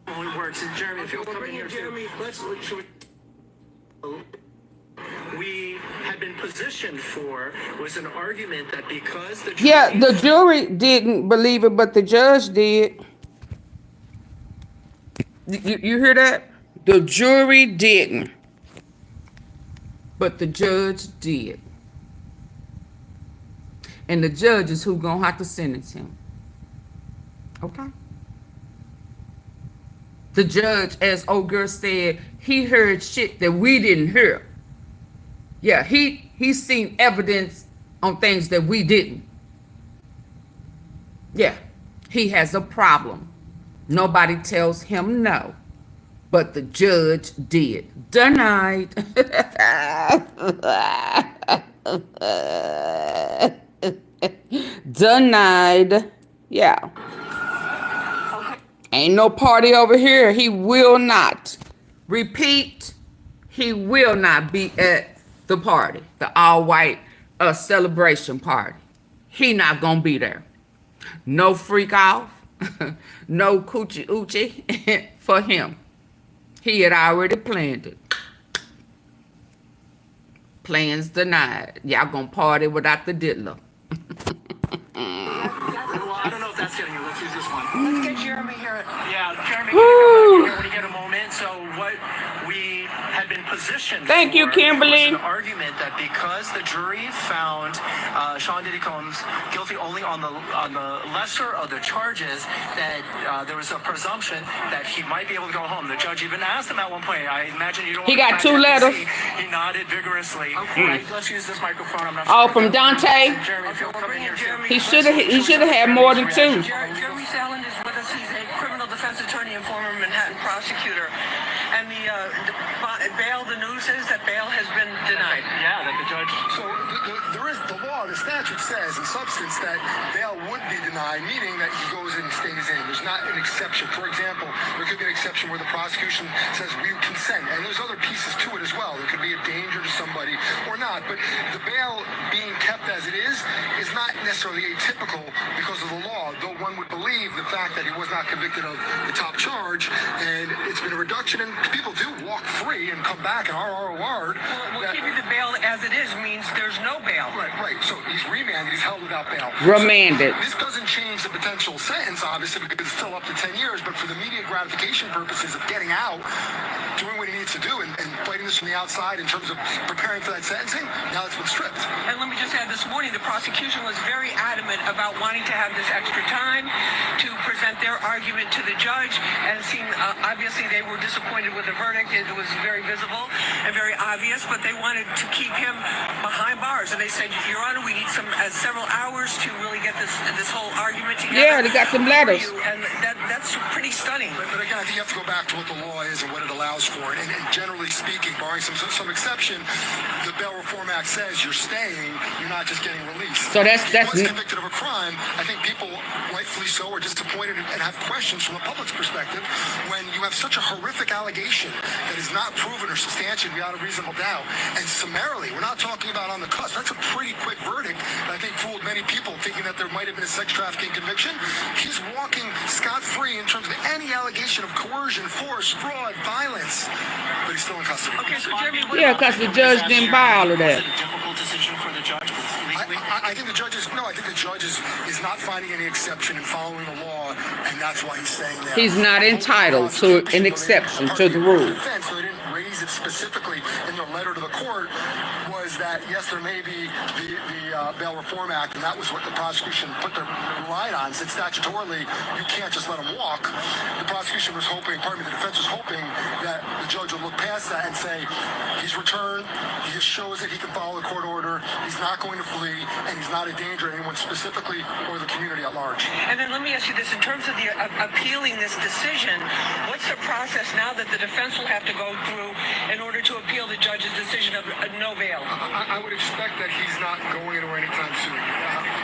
Only works. And Jeremy, if you'll come in here, Jeremy, we had been positioned for was an argument that because the jury, the jury didn't believe it, but the judge did. You hear that? The jury didn't, but the judge did. And the judge is who gonna have to sentence him. Okay? The judge, as old girl said, he heard shit that we didn't hear. Yeah, he's seen evidence on things that we didn't. Yeah, he has a problem. Nobody tells him no, but the judge did. Denied. Denied. Yeah. Ain't no party over here. He will not. Repeat, he will not be at the party, the all-white celebration party. He not gonna be there. No freak off, no coochie oochie for him. He had already planned it. Plans denied. Y'all gonna party without the diddler. well, I don't know if that's getting you. Let's use this one. Let's get Jeremy here. Yeah, Jeremy, can you come back in here when you get a moment? So what we had been positioned Thank you, Kimberly. was an argument that because the jury found Sean Diddy Combs guilty only on the lesser of the charges, that there was a presumption that he might be able to go home. The judge even asked him at one point. I imagine you don't. He got 2 letters. He nodded vigorously. Okay, let's use this microphone. I'm not Oh, sure from Dante. Jeremy, if you'll come in here. He should have had more than 2. Jeremy Sallin is with us. He's a criminal defense attorney and former Manhattan prosecutor. And the bail, the news is that bail has been denied. Yeah, that the judge. So there is the law, the statute says in substance that bail would be denied, meaning that he goes in and stays in. There's not an exception. For example, there could be an exception where the prosecution says we consent, and there's other pieces to it as well. There could be a danger to somebody or not, but the bail being kept as it is not necessarily atypical because of the law, though one would believe the fact that he was not convicted of the top charge, and it's been a reduction, and people do walk free and come back and RR. Well, keeping the bail as it is means there's no bail. Right. So he's remanded, he's held without bail. Remanded. So this doesn't change the potential sentence, obviously, because it's still up to 10 years, but for the immediate gratification purposes of getting out, doing what he needs to do, and fighting this from the outside in terms of preparing for that sentencing, now it's been stripped. And let me just add, this morning the prosecution was very adamant about wanting to have this extra time to present their argument to the judge, and it seemed obviously they were disappointed with the verdict. It was very visible and very obvious, but they wanted to keep him behind bars, and they said, Your Honor, we need several hours to really get this whole argument together. Yeah, they got them letters. And that's pretty stunning. But again, I think you have to go back to what the law is and what it allows for. And generally speaking, barring some exception, the Bail Reform Act says you're staying, you're not just getting released. So that's If he was convicted of a crime, I think people, rightfully so, are disappointed and have questions from the public's perspective when you have such a horrific allegation that is not proven or substantiated beyond a reasonable doubt. And summarily, we're not talking about on the cusp. That's a pretty quick verdict that I think fooled many many people thinking that there might have been a sex trafficking conviction. He's walking scot-free in terms of any allegation of coercion, force, fraud, violence, but he's still in custody. Okay, so Jeremy, Yeah, because the judge didn't buy all of that. Was it a difficult decision for the judge? I think the judge is is not finding any exception in following the law, and that's why he's saying that. He's not entitled to an exception to the rule. Defense, so they didn't raise it specifically in their letter to the court, was that yes, there may be the Bail Reform Act, and that was what the prosecution relied on. Said statutorily, you can't just let him walk. The prosecution was hoping, the defense was hoping that the judge would look past that and say, he's returned, he just shows that he can follow the court order, he's not going to flee, and he's not a danger to anyone specifically or the community at large. And then let me ask you this, in terms of the appealing this decision, what's the process now that the defense will have to go through in order to appeal the judge's decision of no bail? I would expect that he's not going anywhere anytime soon,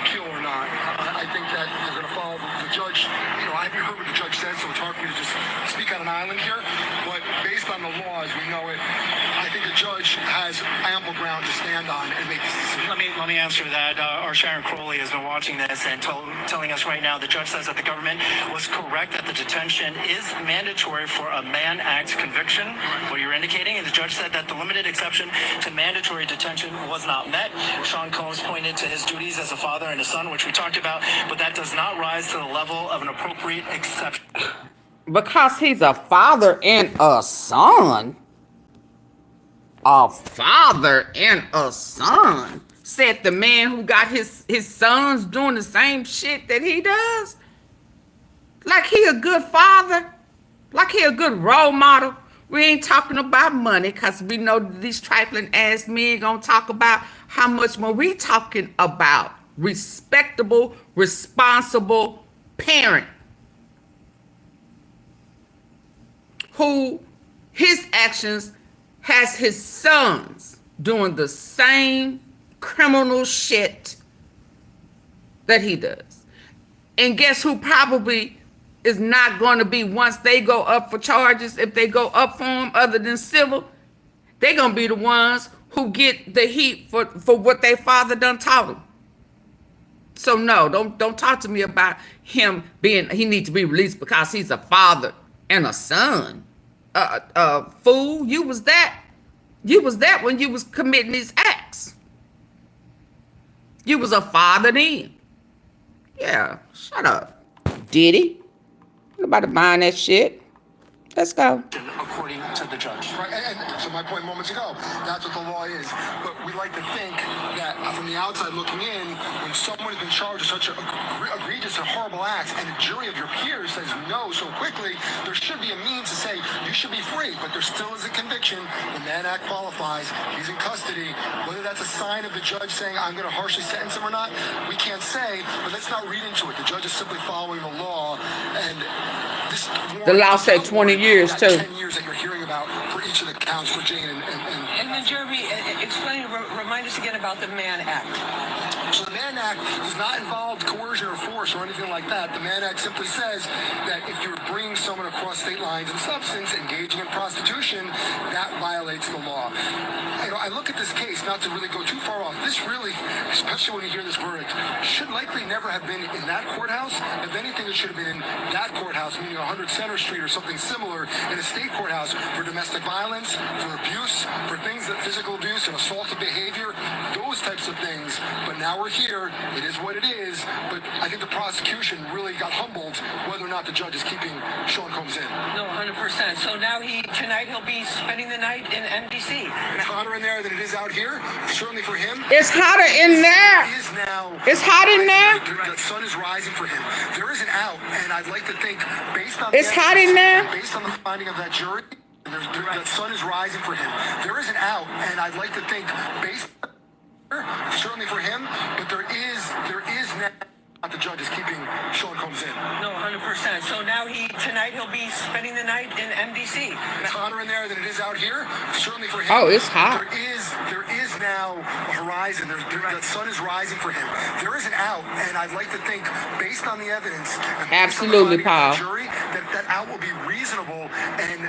appeal or not. I think that they're going to follow the judge. You know, I haven't heard what the judge said, so it's hard for me to just speak on an island here. But based on the law as we know it, I think the judge has ample ground to stand on and make this decision. Let me answer that. Our Sharon Crowley has been watching this and telling us right now the judge says that the government was correct that the detention is mandatory for a Mann Act conviction, what you're indicating, and the judge said that the limited exception to mandatory detention was not met. Sean Combs pointed to his duties as a father and a son, which we talked about, but that does not rise to the level of an appropriate exception. Because he's a father and a son. A father and a son. Said the man who got his sons doing the same shit that he does. Like he a good father. Like he a good role model. We ain't talking about money because we know these trifling ass men gonna talk about how much more. We talking about respectable, responsible parent who his actions has his sons doing the same criminal shit that he does. And guess who probably is not going to be, once they go up for charges, if they go up for them other than civil, they're going to be the ones who get the heat for what their father done taught them. So no, don't talk to me about him being, he needs to be released because he's a father and a son. Fool, you was that. You was that when you was committing these acts. You was a father then. Yeah, shut up. Diddy. Nobody buying that shit. Let's go. According to the judge. Right, and so my point moments ago, that's what the law is. But we like to think that from the outside looking in, when someone has been charged with such egregious and horrible acts, and a jury of your peers says no so quickly, there should be a means to say you should be free. But there still is a conviction. The Mann Act qualifies. He's in custody. Whether that's a sign of the judge saying I'm going to harshly sentence him or not, we can't say. But let's not read into it. The judge is simply following the law, and this. The law said 20 years too. 10 years that you're hearing about for each of the counts for Jane And then Jeremy, remind us again about the Mann Act. So the Mann Act does not involve coercion or force or anything like that. The Mann Act simply says that if you're bringing someone across state lines in substance, engaging in prostitution, that violates the law. I look at this case, not to really go too far off. This really, especially when you hear this verdict, should likely never have been in that courthouse. If anything, it should have been in that courthouse, meaning 100 Center Street or something similar, in a state courthouse for domestic violence, for abuse, for things that physical abuse and assaultive behavior, those types of things. But now we're here. It is what it is. But I think the prosecution really got humbled whether or not the judge is keeping Sean Combs in. No, 100%. So now tonight he'll be spending the night in MDC. It's hotter in there than it is out here. Certainly for him. It's hotter in there. He is now. It's hot in there. The sun is rising for him. There is an out, and I'd like to think, based on it's hot in there. Based on the finding of that jury, the sun is rising for him. There is an out, and I'd like to think, based certainly for him, but there is now the judge is keeping Sean Combs in. No, 100%. So now tonight he'll be spending the night in MDC. It's hotter in there than it is out here. Certainly for him. Oh, it's hot. There is now a horizon. The sun is rising for him. There is an out, and I'd like to think, based on the evidence, Absolutely, Paul. Jury, that out will be reasonable. And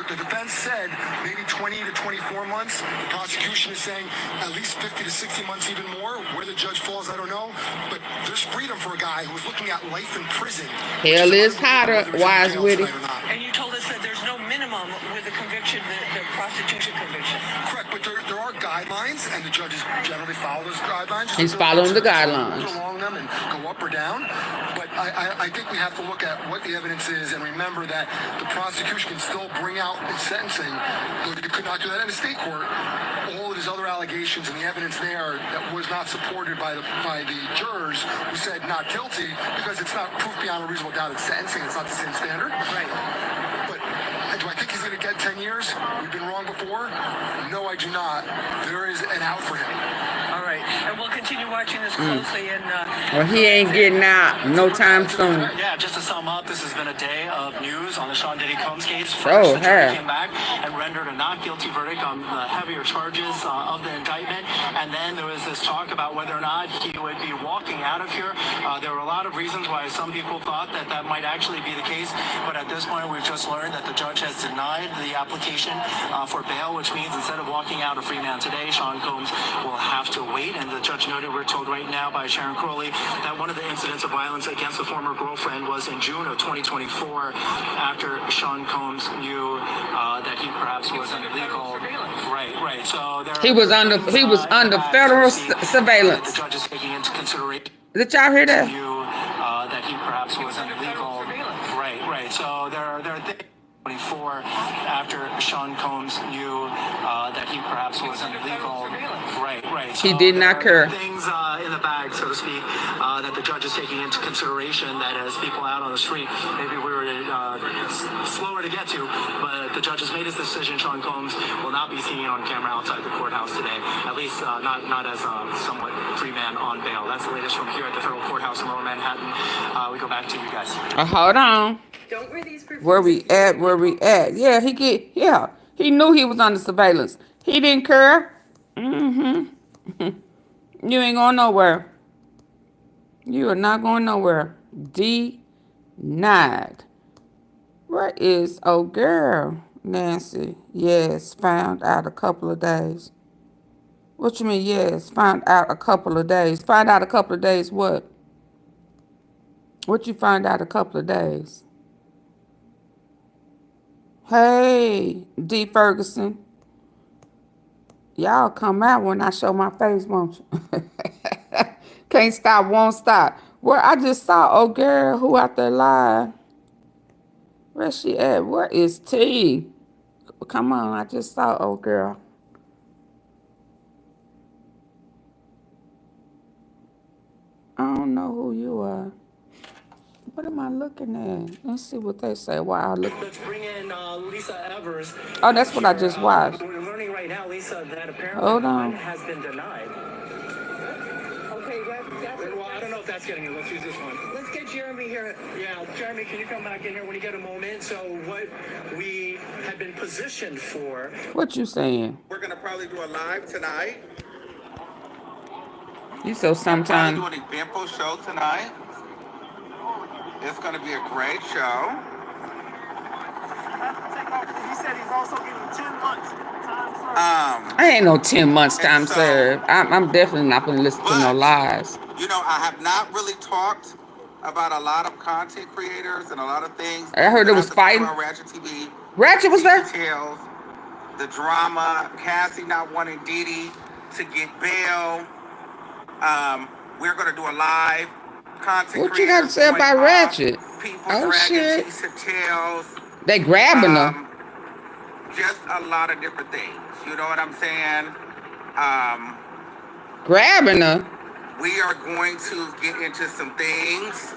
the defense said maybe 20 to 24 months. The prosecution is saying at least 50 to 60 months, even more. Where the judge falls, I don't know. But there's freedom for a guy who's looking at life in prison. Hell is hotter, wise witty. And you told us that there's no minimum with the conviction, the prostitution conviction. Correct, but there are guidelines, and the judges generally follow those guidelines. He's following the guidelines. Along them and go up or down. But I think we have to look at what the evidence is and remember that the prosecution can still bring out in sentencing. You could not do that in a state court. All of his other allegations and the evidence there that was not supported by the jurors who said not guilty because it's not proof beyond a reasonable doubt in sentencing. It's not the same standard. Right. But do I think he's going to get 10 years? We've been wrong before. No, I do not. There is an out for him. All right, and we'll continue watching this closely. And well, he ain't getting out no time soon. Yeah, just to sum up, this has been a day of news on the Sean Diddy Combs case. Oh, the her. jury came back and rendered a not guilty verdict on the heavier charges of the indictment. And then there was this talk about whether or not he would be walking out of here. There were a lot of reasons why some people thought that might actually be the case. But at this point, we've just learned that the judge has denied the application for bail, which means instead of walking out a free man today, Sean Combs will have to wait. And the judge noted, we're told right now by Sharon Crowley, that one of the incidents of violence against the former girlfriend was in June of 2024 after Sean Combs knew that he perhaps was an illegal. Right. So he was under federal surveillance. The judge is taking into consideration. Did y'all hear that? Knew that he perhaps was an illegal. Right. So there are things. 24 after Sean Combs knew that he perhaps was an illegal. Right. So he did not care. Things in the bag, so to speak, that the judge is taking into consideration. That as people out on the street, maybe we were slower to get to, but the judge has made his decision. Sean Combs will not be seen on camera outside the courthouse today, at least not as a somewhat free man on bail. That's the latest from here at the federal courthouse in Lower Manhattan. We go back to you guys. Hold on. Where we at? Yeah, he knew he was under surveillance. He didn't care. You ain't going nowhere. You are not going nowhere. Denied. Where is old girl, Nancy? Yes, found out a couple of days. What you mean, yes, found out a couple of days? Find out a couple of days what? What you find out a couple of days? Hey, D. Ferguson. Y'all come out when I show my face, won't you? Can't stop, won't stop. Where I just saw old girl who out there live. Where's she at? Where is T? Come on, I just saw old girl. I don't know who you are. What am I looking at? Let's see what they say. Wow, look. Let's bring in Lisa Evers. Oh, that's what I just watched. We're learning right now, Lisa, that apparently Hold on. has been denied. Okay, well, I don't know if that's getting it. Let's use this one. Let's get Jeremy here. Yeah, Jeremy, can you come back in here when you get a moment? So what we had been positioned for. What you saying? We're gonna probably do a live tonight. You so sometime. We're doing a MEMPHIS show tonight. It's going to be a great show. He said he's also giving 10 months. I ain't no 10 months time served. I'm definitely not going to listen to no lies. You know, I have not really talked about a lot of content creators and a lot of things. I heard it was fighting. Ratchet TV. Ratchet was there? Details, the drama, Cassie not wanting Diddy to get bail. We're going to do a live. What you got to say about Ratchet? Oh, shit. They grabbing her. Just a lot of different things. You know what I'm saying? Grabbing her? We are going to get into some things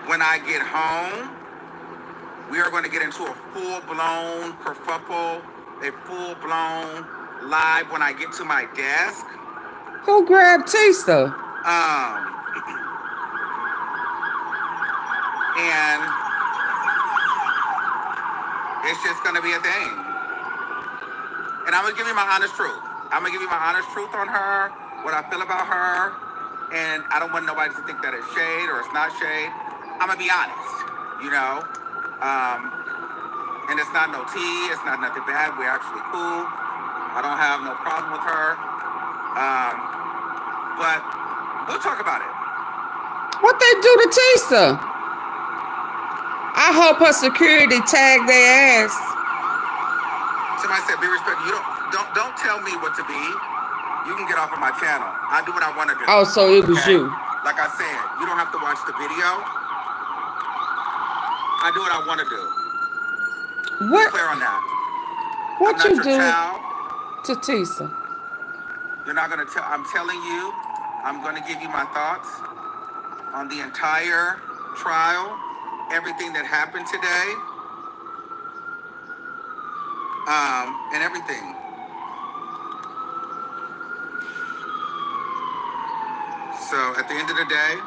when I get home. We are going to get into a full-blown kerfuffle, a full-blown live when I get to my desk. Who grabbed Tista? And it's just gonna be a thing. And I'm gonna give you my honest truth. I'm gonna give you my honest truth on her, what I feel about her, and I don't want nobody to think that it's shade or it's not shade. I'm gonna be honest, you know? And it's not no tea, it's not nothing bad, we're actually cool. I don't have no problem with her. But we'll talk about it. What they do to Tisa? I hope her security tagged their ass. Somebody said, be respectful. You don't tell me what to be. You can get off of my channel. I do what I want to do. Oh, so it was you. Like I said, you don't have to watch the video. I do what I want to do. What? Be clear on that. What you do child. to Tisa? You're not gonna tell. I'm telling you. I'm gonna give you my thoughts on the entire trial, everything that happened today, and everything. So at the end of the day,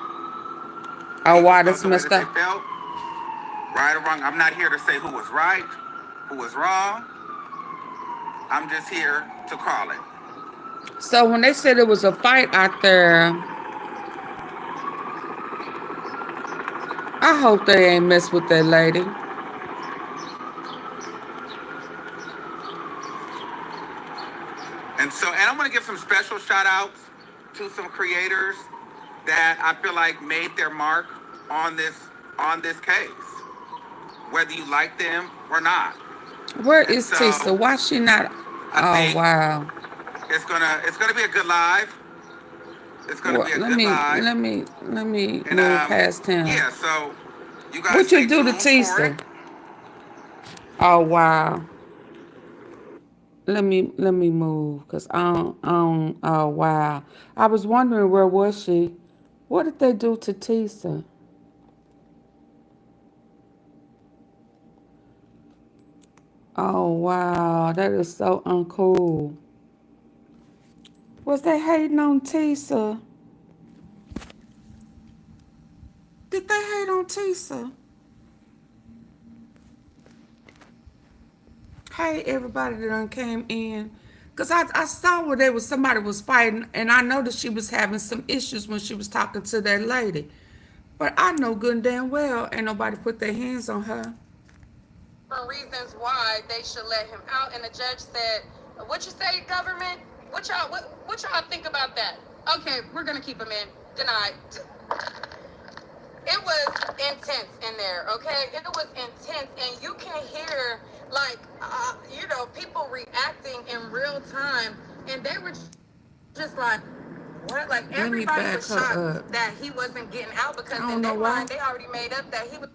Oh, wow, that's messed up. felt, right or wrong. I'm not here to say who was right, who was wrong. I'm just here to call it. So when they said it was a fight out there, I hope they ain't mess with that lady. And I'm gonna give some special shout outs to some creators that I feel like made their mark on this case, whether you like them or not. Where is Tisa? Why she not? Oh, wow. It's gonna be a good live. It's gonna be a good live. Let me move past him. Yeah, so you guys. What you do to Tisa? Oh, wow. Let me move, cause I don't. Oh, wow. I was wondering, where was she? What did they do to Tisa? Oh, wow. That is so uncool. Was they hating on Tisa? Did they hate on Tisa? Hey, everybody that done came in. Because I saw where there was somebody was fighting, and I know that she was having some issues when she was talking to that lady. But I know good and damn well ain't nobody put their hands on her. For reasons why they should let him out, and the judge said, what you say, government? What y'all think about that? Okay, we're gonna keep him in. Denied. It was intense in there, okay? It was intense, and you can hear, like, people reacting in real time, and they were just like, what? Like, everybody was shocked that he wasn't getting out, because in their mind, they already made up that he was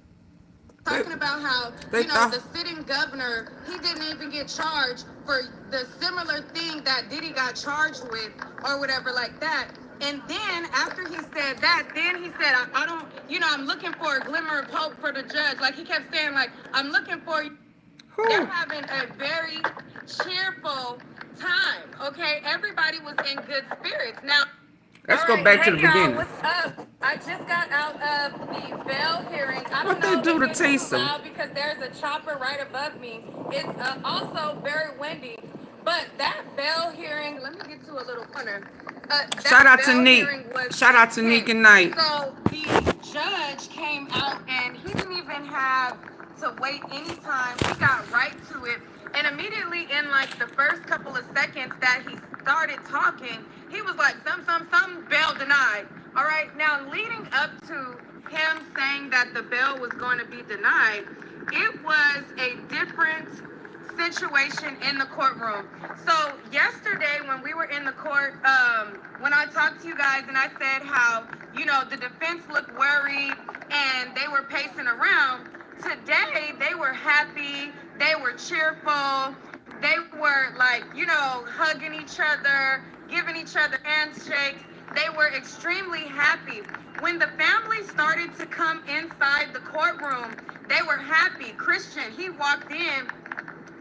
talking about how, the sitting governor, he didn't even get charged for the similar thing that Diddy got charged with, or whatever like that. And then after he said that, then he said, I don't, I'm looking for a glimmer of hope for the judge. Like, he kept saying, like, I'm looking for you. They're having a very cheerful time, okay? Everybody was in good spirits. Now, let's go back to the beginning. What's up? I just got out of the bail hearing. I don't What they do to Tisa? Because there's a chopper right above me. It's also very windy. But that bail hearing, let me get to a little corner. Shout out to Neek. Shout out to Neek and Knight. So the judge came out, and he didn't even have to wait any time. He got right to it. And immediately in like the first couple of seconds that he started talking, he was like, some, bail denied. All right. Now, leading up to him saying that the bail was going to be denied, it was a different situation in the courtroom. So yesterday when we were in the court, when I talked to you guys and I said how, the defense looked worried and they were pacing around, today they were happy, they were cheerful, they were like, hugging each other, giving each other handshakes. They were extremely happy. When the family started to come inside the courtroom, they were happy. Christian, he walked in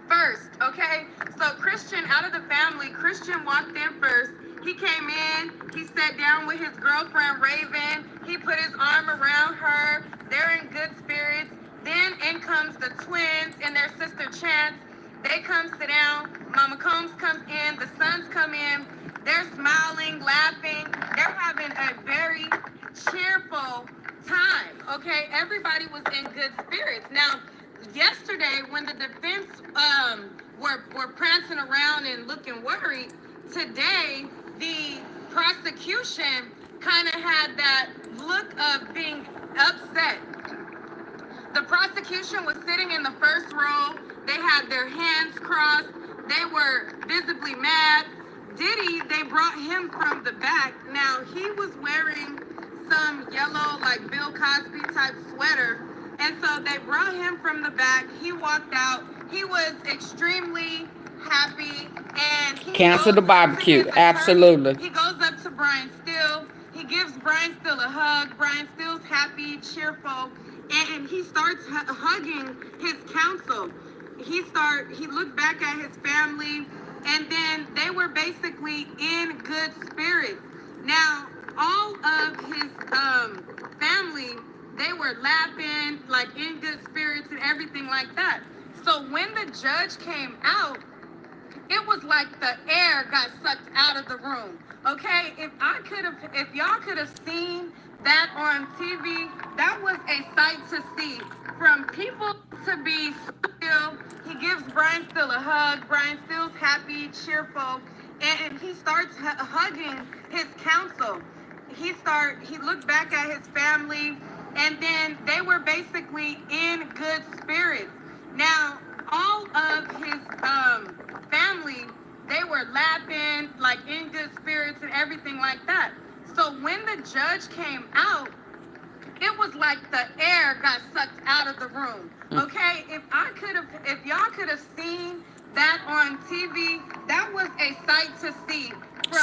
first, okay? So Christian, out of the family, Christian walked in first. He came in, he sat down with his girlfriend, Raven. He put his arm around her. They're in good spirits. comes the twins and their sister Chance. They come sit down. Mama Combs comes in. The sons come in. They're smiling, laughing. They're having a very cheerful time. Okay, everybody was in good spirits. Now, yesterday when the defense were prancing around and looking worried, today the prosecution kind of had that look of being upset. The prosecution was sitting in the first row. They had their hands crossed. They were visibly mad. Diddy, they brought him from the back. Now, he was wearing some yellow, like Bill Cosby type sweater. And so they brought him from the back. He walked out. He was extremely happy. And he cancel the barbecue. Absolutely. He goes up to Brian Steele. He gives Brian Steele a hug. Brian Steele's happy, cheerful. And he starts hugging his counsel. He looked back at his family, and then they were basically in good spirits. Now, all of his family, they were laughing, like in good spirits and everything like that. So when the judge came out, it was like the air got sucked out of the room. Okay, if y'all could have seen that on TV, that was a sight to see. From people to be still, he gives Brian Steele a hug. Brian Steele's happy, cheerful, and he starts hugging his counsel. He looked back at his family, and then they were basically in good spirits. Now, all of his family, they were laughing, like in good spirits and everything like that. So when the judge came out, it was like the air got sucked out of the room. Okay, if y'all could have seen that on TV, that was a sight to see.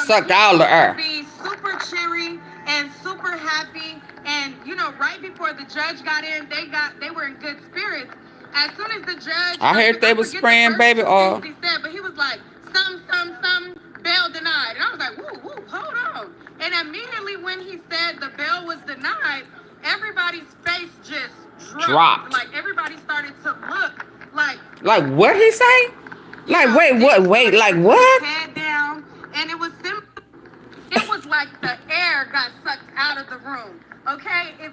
Sucked all the air. Be super cheery and super happy, and you know, right before the judge got in, they were in good spirits. As soon as the judge, I heard they was spraying baby oil. He said, but he was like, some, bail denied, and I was like, woo, hold on. And immediately when he said the bail was denied, everybody's face just dropped. Like everybody started to look like what he say? Like wait, like what? Head down, and it was simple. It was like the air got sucked out of the room. Okay, if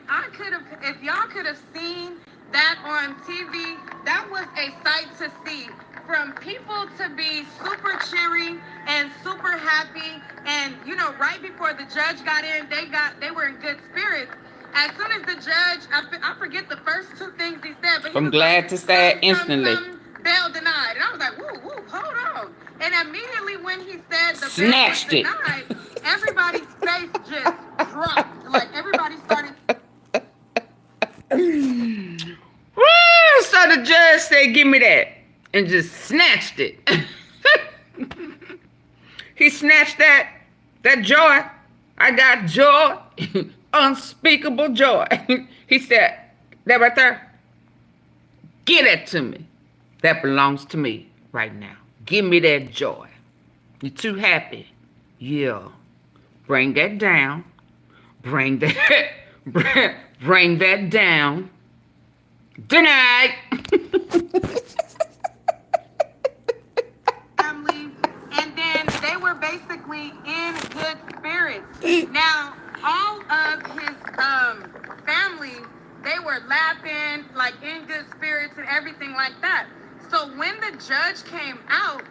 y'all could have seen that on TV, that was a sight to see. From people to be super cheery and super happy, and you know, right before the judge got in, they were in good spirits. As soon as the judge, I forget the first two things he said, but I'm glad to say it instantly. Bail denied, and I was like, woo, hold on. And immediately when he said the snatched bail was denied, everybody's face just dropped. Like everybody started. Woo! So the judge said, "Give me that," and just snatched it. He snatched that joy. I got joy, unspeakable joy. He said, "That right there, give that to me. That belongs to me right now. Give me that joy. You too happy? Yeah. Bring that down. Bring that down. Denied." Family, and then they were basically in good spirits. Now, all of his family, they were laughing, like in good spirits and everything like that. So when the judge came out,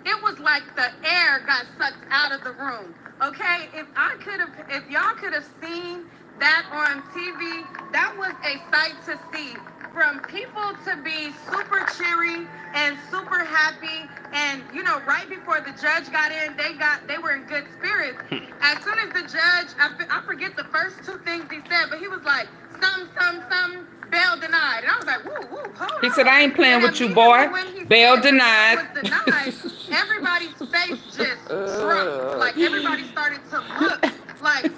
it was like the air got sucked out of the room. Okay, if y'all could have seen that on TV, that was a sight to see. From people to be super cheery and super happy, and you know, right before the judge got in, they were in good spirits. As soon as the judge, I forget the first two things he said, but he was like, some, bail denied, and I was like, woo, hold on. He said, "I ain't playing with you, boy. Bail denied." Everybody's face just dropped. Like everybody started to look like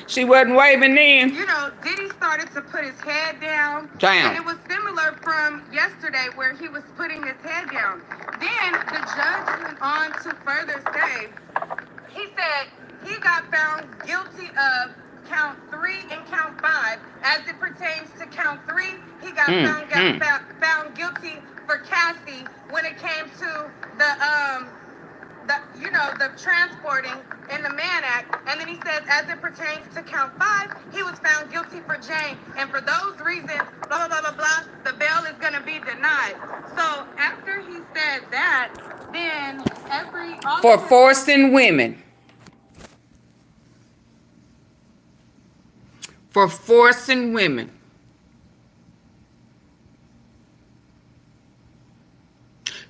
she wasn't waving then. You know, Diddy started to put his head down. Damn. And it was similar from yesterday where he was putting his head down. Then the judge went on to further say, he said he got found guilty of count 3 and count 5. As it pertains to count 3, he got found guilty for Cassie when it came to the transporting in the Mann Act. And then he says, as it pertains to count 5, he was found guilty for Jane. And for those reasons, blah, blah, blah, blah, blah, the bail is going to be denied. So after he said that, then for forcing women. For forcing women.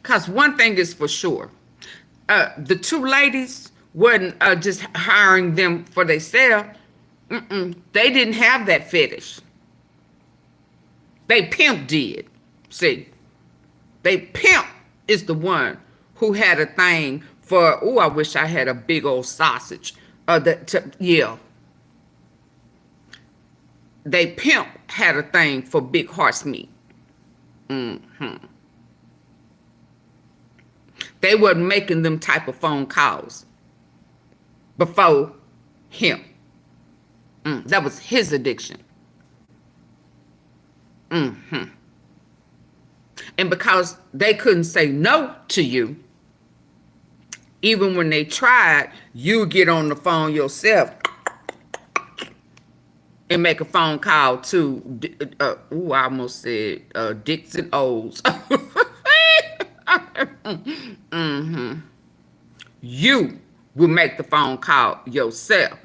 Because one thing is for sure. The two ladies wasn't just hiring them for themselves. They didn't have that fetish. They pimp did. See, they pimp is the one who had a thing for, oh, I wish I had a big old sausage. Yeah. They pimp had a thing for big horse meat. They wasn't making them type of phone calls before him. That was his addiction. And because they couldn't say no to you, even when they tried, you get on the phone yourself and make a phone call to, I almost said Dixon O's. You will make the phone call yourself,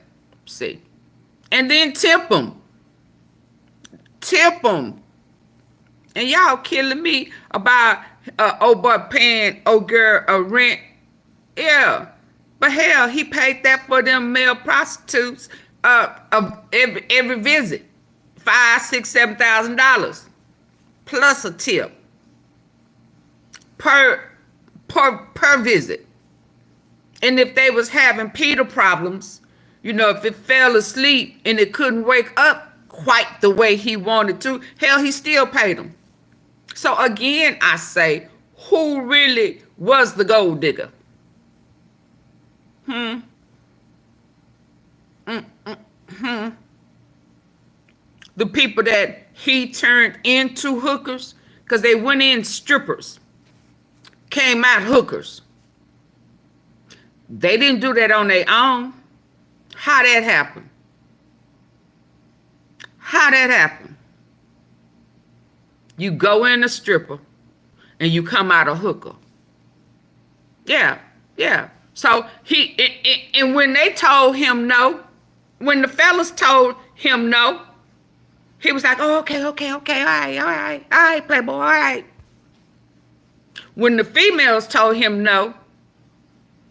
see, and then tip them. Tip them. And y'all killing me about old boy paying old girl a rent. Yeah, but hell, he paid that for them male prostitutes of every visit, $5,000, $6,000, $7,000 plus a tip per visit. And if they was having Peter problems, you know, if it fell asleep and it couldn't wake up quite the way he wanted to, hell, he still paid them. So again, I say, who really was the gold digger? The people that he turned into hookers, because they went in strippers, came out hookers. They didn't do that on their own. How that happened? How that happened? You go in a stripper and you come out a hooker. Yeah, yeah. So and when they told him no, when the fellas told him no, he was like, oh, okay, all right, playboy, all right. When the females told him no,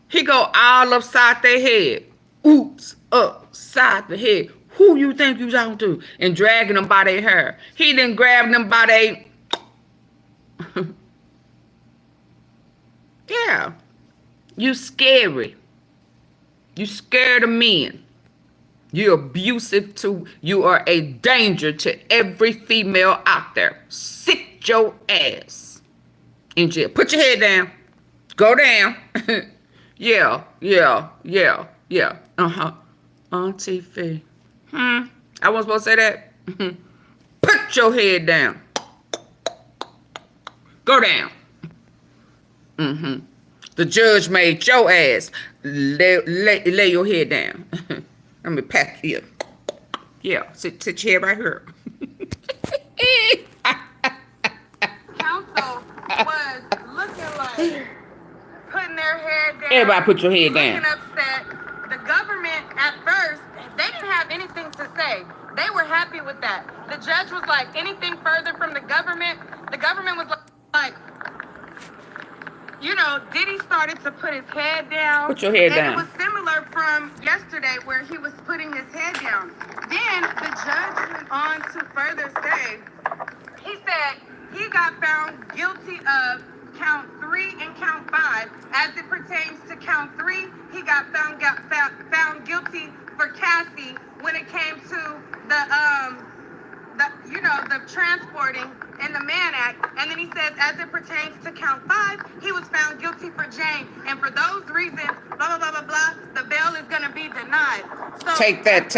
he go all upside their head. Oops, upside the head. Who you think you talking to? And dragging them by their hair. He didn't grab them by their... Yeah. You scary. You scared of men. You're abusive to... You are a danger to every female out there. Sit your ass in jail. Put your head down. Go down. Yeah. AunTeaFee. I wasn't supposed to say that. Put your head down. Go down. The judge made your ass lay your head down. Let me pat you. Yeah, sit your head right here. Counsel was looking like putting their head down. Everybody put your head down. Looking upset. The government, at first, they didn't have anything to say. They were happy with that. The judge was like, anything further from the government was like, you know, Diddy started to put his head down. Put your head down. It was similar from yesterday where he was putting his head down. Then the judge went on to further say, he said he got found guilty of count 3 and count 5. As it pertains to count 3, he got found guilty for Cassie when it came to the transporting in the Mann Act. And then he says, as it pertains to count 5, he was found guilty for Jane. And for those reasons, blah, blah, blah, blah, blah, the bail is going to be denied. So take that.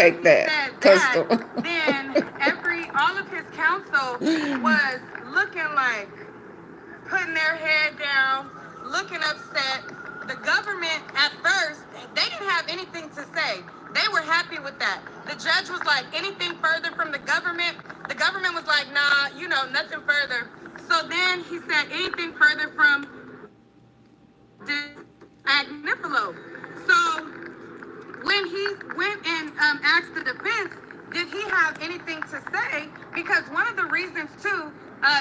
Then every all of his counsel was looking like, putting their head down, looking upset. The government, at first, they didn't have anything to say. They were happy with that. The judge was like, anything further from the government? The government was like, nah, you know, nothing further. So then he said, anything further from Agnifilo. So when he went and asked the defense, did he have anything to say? Because one of the reasons, too,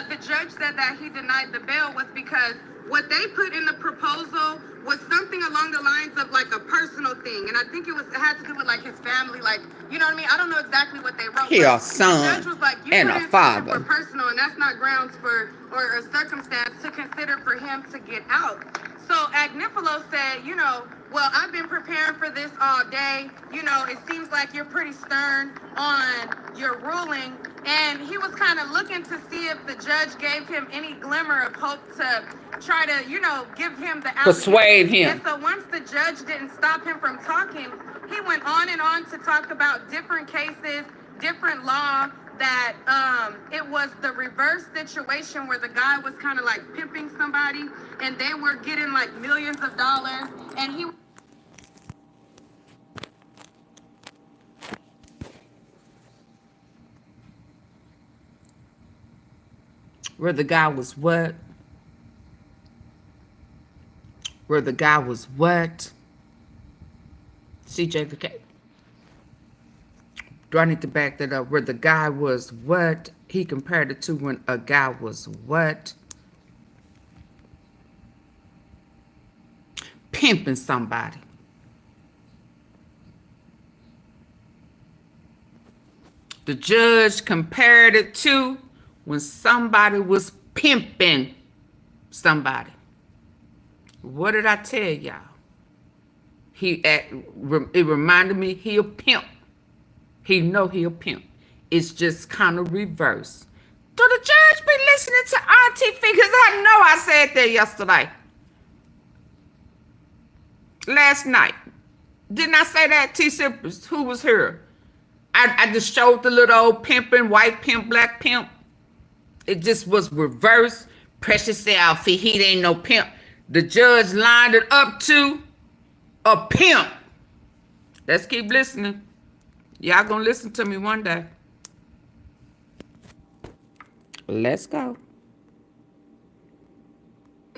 the judge said that he denied the bail was because what they put in the proposal was something along the lines of like a personal thing. And I think it had to do with like his family, like, you know what I mean? I don't know exactly what they wrote. He a son the judge was like, you and put a in father. something for personal, and that's not grounds for, or a circumstance to consider for him to get out. So Agnifilo said, you know, well, I've been preparing for this all day. You know, it seems like you're pretty stern on your ruling. And he was kind of looking to see if the judge gave him any glimmer of hope to try to, you know, give him the persuade him. And so once the judge didn't stop him from talking, he went on and on to talk about different cases, different law, that it was the reverse situation where the guy was kind of like pimping somebody and they were getting like millions of dollars, and he where the guy was what? Where the guy was what? CJVK. Do I need to back that up? Where the guy was what? He compared it to when a guy was what? Pimping somebody. The judge compared it to when somebody was pimping somebody. What did I tell y'all? It reminded me he a pimp. He know he a pimp. It's just kind of reverse. Do the judge be listening to AunTeaFee? Because I know I said that yesterday. Last night. Didn't I say that, T-Sippers? Who was here? I just showed the little old pimping, white pimp, black pimp. It just was reverse. Precious said, Alfie, he ain't no pimp. The judge lined it up to a pimp. Let's keep listening. Y'all gonna listen to me one day. Let's go.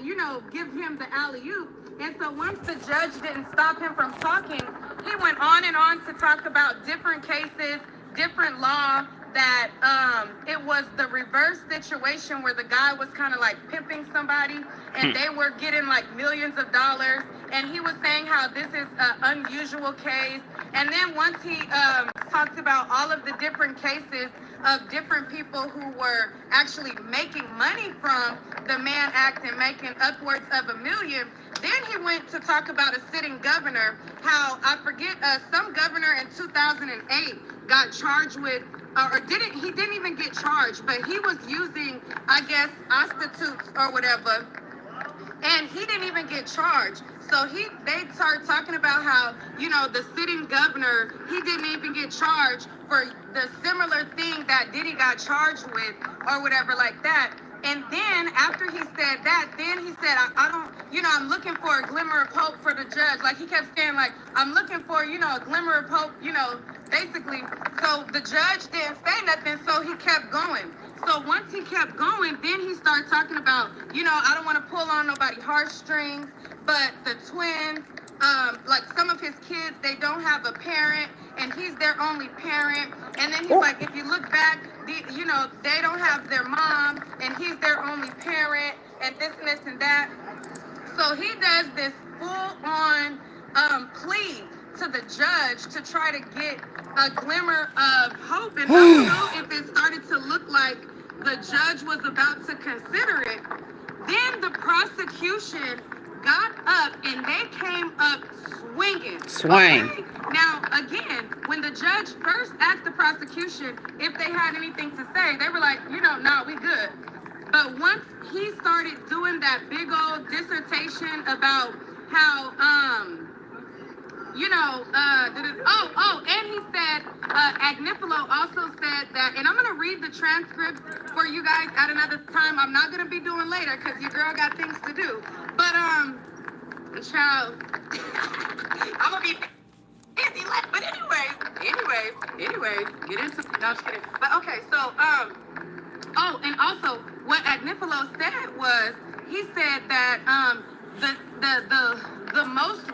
You know, give him the alley-oop. And so once the judge didn't stop him from talking, he went on and on to talk about different cases, different law, that it was the reverse situation where the guy was kind of like pimping somebody and they were getting like millions of dollars. And he was saying how this is an unusual case. And then once he talked about all of the different cases of different people who were actually making money from the Mann Act and making upwards of $1 million, then he went to talk about a sitting governor, how I forget, some governor in 2008 got charged with, he didn't even get charged, but he was using, I guess, prostitutes or whatever, and he didn't even get charged. So they started talking about how, you know, the sitting governor, he didn't even get charged for the similar thing that Diddy got charged with or whatever like that. And then after he said that, then he said, I don't, you know, I'm looking for a glimmer of hope for the judge. Like he kept saying, like, I'm looking for, you know, a glimmer of hope, you know, basically. So the judge didn't say nothing, so he kept going. So once he kept going, then he started talking about, you know, I don't want to pull on nobody's heartstrings, but the twins, like some of his kids, they don't have a parent, and he's their only parent. And then he's like, if you look back, you know, they don't have their mom, and he's their only parent, and this and that. So he does this full-on plea to the judge to try to get a glimmer of hope. And I don't know if it started to look like the judge was about to consider it. Then the prosecution got up and they came up swinging. Swing. Okay? Now, again, when the judge first asked the prosecution if they had anything to say, they were like, you know, no, we good. But once he started doing that big old dissertation about how, and he said, Agnifilo also said that, and I'm going to read the transcript for you guys at another time. I'm not going to be doing later because your girl got things to do. But, child, I'm going to be busy left. But anyways, get into, no, I'm just kidding. But okay, so, and also what Agnifilo said was, he said that, the most,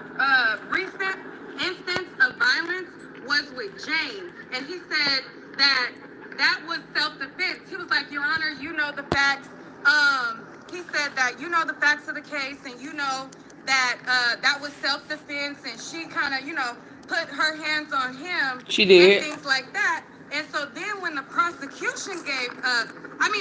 recent instance of violence was with Jane, and he said that was self-defense. He was like, Your Honor, you know the facts. He said that you know the facts of the case, and you know that that was self-defense, and she kind of, put her hands on him. She did. And things like that. And so then when the prosecution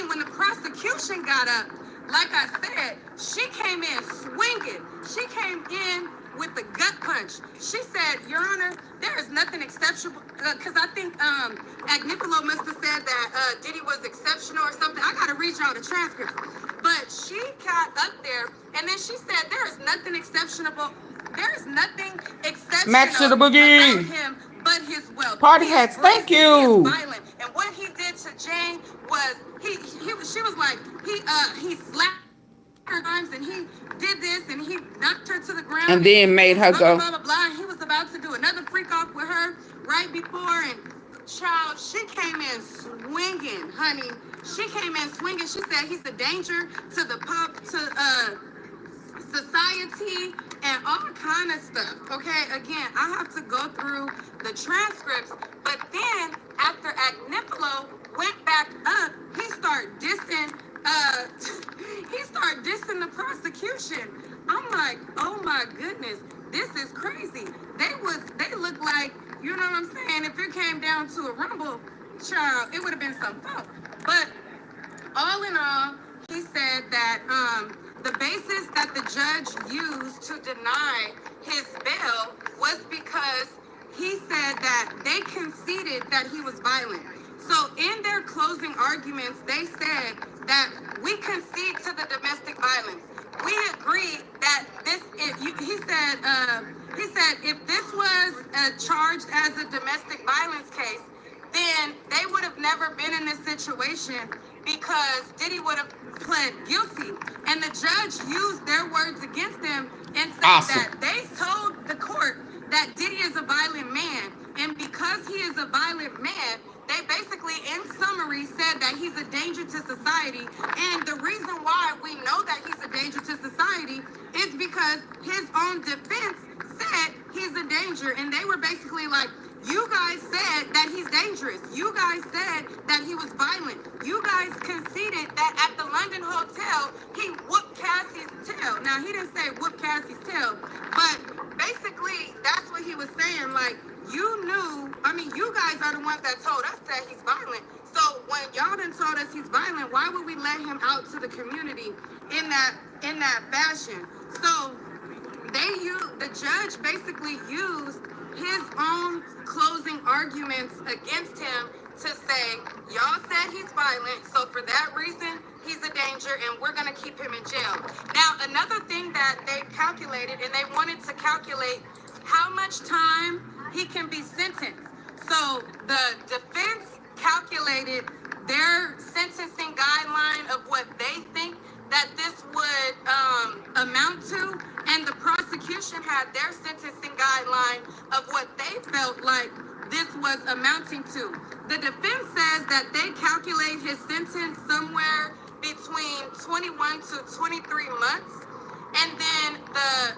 when the prosecution got up, like I said, she came in swinging. She came in with the gut punch. She said, Your Honor, there is nothing exceptional, because I think Agnifilo must have said that Diddy was exceptional or something. I gotta read y'all the transcripts. But she got up there, and then she said, there is nothing exceptional. There is nothing exceptional Max to the boogie. about him but his wealth. Party hats, thank you. Violent. And what he did to Jane was she was like, he slapped her times, and he did this, and he knocked her to the ground, and then made her go. Blah, blah, blah. And he was about to do another freak off with her right before, and child, she came in swinging, honey. She came in swinging. She said he's a danger to the society and all kind of stuff. Okay, again, I have to go through the transcripts, but then after Agnifilo went back up, he started dissing the prosecution. I'm like, oh my goodness, this is crazy. They look like, you know what I'm saying, if it came down to a rumble, child, it would have been some fault. But all in all, he said that the basis that the judge used to deny his bail was because he said that they conceded that he was violent. So in their closing arguments, they said that we concede to the domestic violence. We agree that he said if this was charged as a domestic violence case, then they would have never been in this situation because Diddy would have pled guilty. And the judge used their words against them and said that they told the court that Diddy is a violent man. And because he is a violent man, they basically, in summary, said that he's a danger to society. And the reason why we know that he's a danger to society is because his own defense said he's a danger. And they were basically like, you guys said that he's dangerous. You guys said that he was violent. You guys conceded that at the London hotel, he whooped Cassie's tail. Now, he didn't say whoop Cassie's tail, but basically, that's what he was saying. Like, you guys are the ones that told us that he's violent. So when y'all done told us he's violent, why would we let him out to the community in that fashion? So the judge basically used his own closing arguments against him to say, y'all said he's violent, so for that reason, he's a danger, and we're going to keep him in jail. Now, another thing that they calculated, and they wanted to calculate how much time he can be sentenced. So the defense calculated their sentencing guideline of what they think that this would amount to, and the prosecution had their sentencing guideline of what they felt like this was amounting to. The defense says that they calculate his sentence somewhere between 21 to 23 months, and then the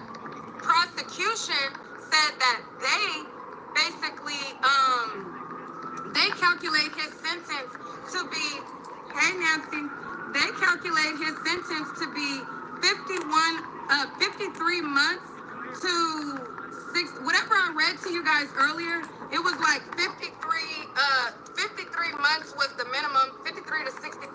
prosecution said that they basically they calculate his sentence to be, hey Nancy, they calculate his sentence to be 53 months to 6, whatever I read to you guys earlier, it was like 53 months was the minimum, 53 to 65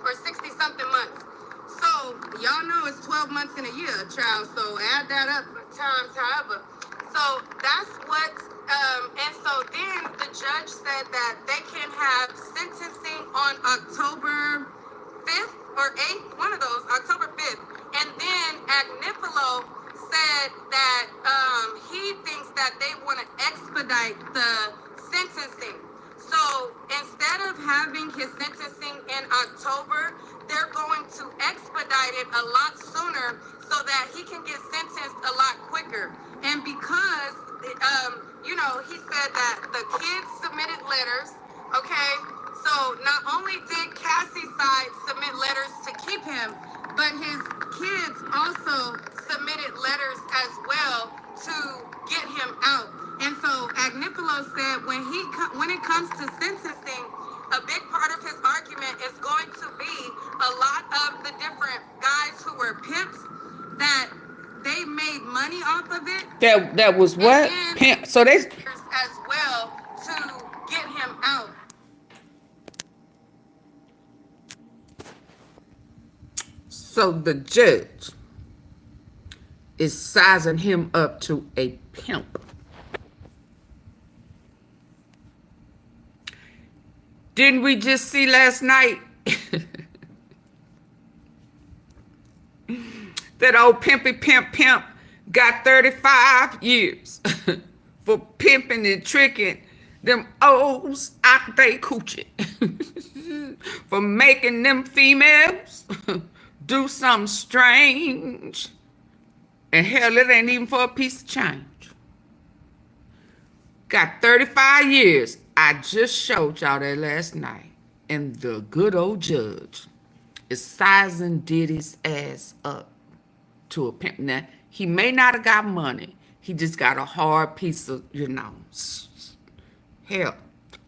or 60 something months. So y'all know it's 12 months in a year, child, so add that up times however. So that's what, and so then the judge said that they can have sentencing on October 5th or 8th, one of those, October 5th. And then Agnifilo said that he thinks that they want to expedite the sentencing. So instead of having his sentencing in October, they're going to expedite it a lot sooner so that he can get sentenced a lot quicker. And because, you know, he said that the kids submitted letters, okay? So not only did Cassie's side submit letters to keep him, but his kids also submitted letters as well to get him out. And so Agnifilo said when it comes to sentencing, a big part of his argument is going to be a lot of the different guys who were pimps that they made money off of it. That was what? Pimp. So they as well to get him out. So the judge is sizing him up to a pimp. Didn't we just see last night that old pimpy pimp got 35 years for pimping and tricking them O's out they coochie for making them females do something strange. And hell, it ain't even for a piece of change. Got 35 years. I just showed y'all that last night. And the good old judge is sizing Diddy's ass up to a pimp. Now, he may not have got money. He just got a hard piece of, you know, hell,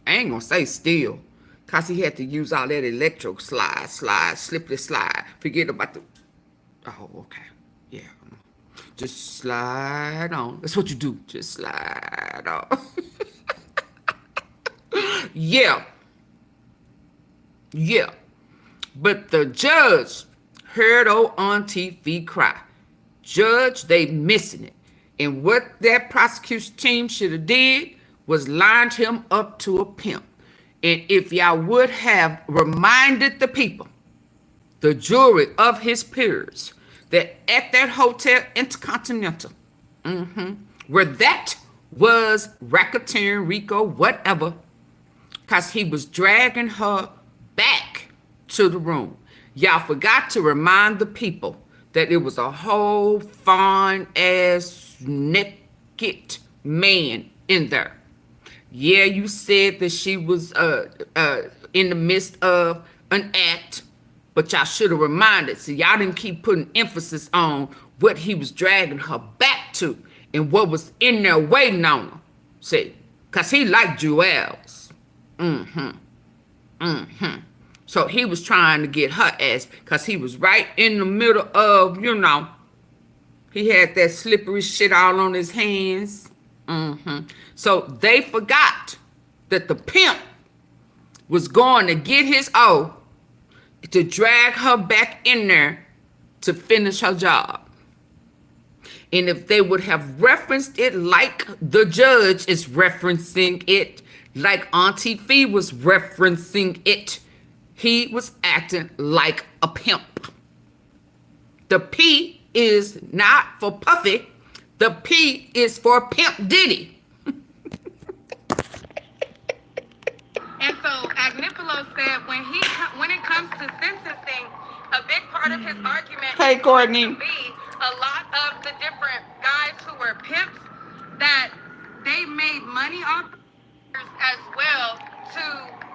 I ain't gonna say steel. Because he had to use all that electro slide, slippery slide. Forget about the, oh, okay. Yeah. Just slide on. That's what you do. Just slide on. Yeah. Yeah. But the judge heard old AunTeaFee cry. Judge, they missing it. And what that prosecution team should have did was lined him up to a pimp. And if y'all would have reminded the people, the jury of his peers, that at that hotel Intercontinental, where that was racketeering, Rico, whatever, because he was dragging her back to the room. Y'all forgot to remind the people that it was a whole fine-ass naked man in there. Yeah, you said that she was in the midst of an act, but y'all should have reminded. So y'all didn't keep putting emphasis on what he was dragging her back to and what was in there waiting on her. See, because he liked jewels. So he was trying to get her ass because he was right in the middle of, you know, he had that slippery shit all on his hands. So they forgot that the pimp was going to get his O to drag her back in there to finish her job. And if they would have referenced it like the judge is referencing it, like AunTeaFee was referencing it, he was acting like a pimp. The P is not for Puffy. The P is for Pimp Diddy. And so Agnifilo said when it comes to sentencing, a big part of his argument is going to be a lot of the different guys who were pimps that they made money off as well to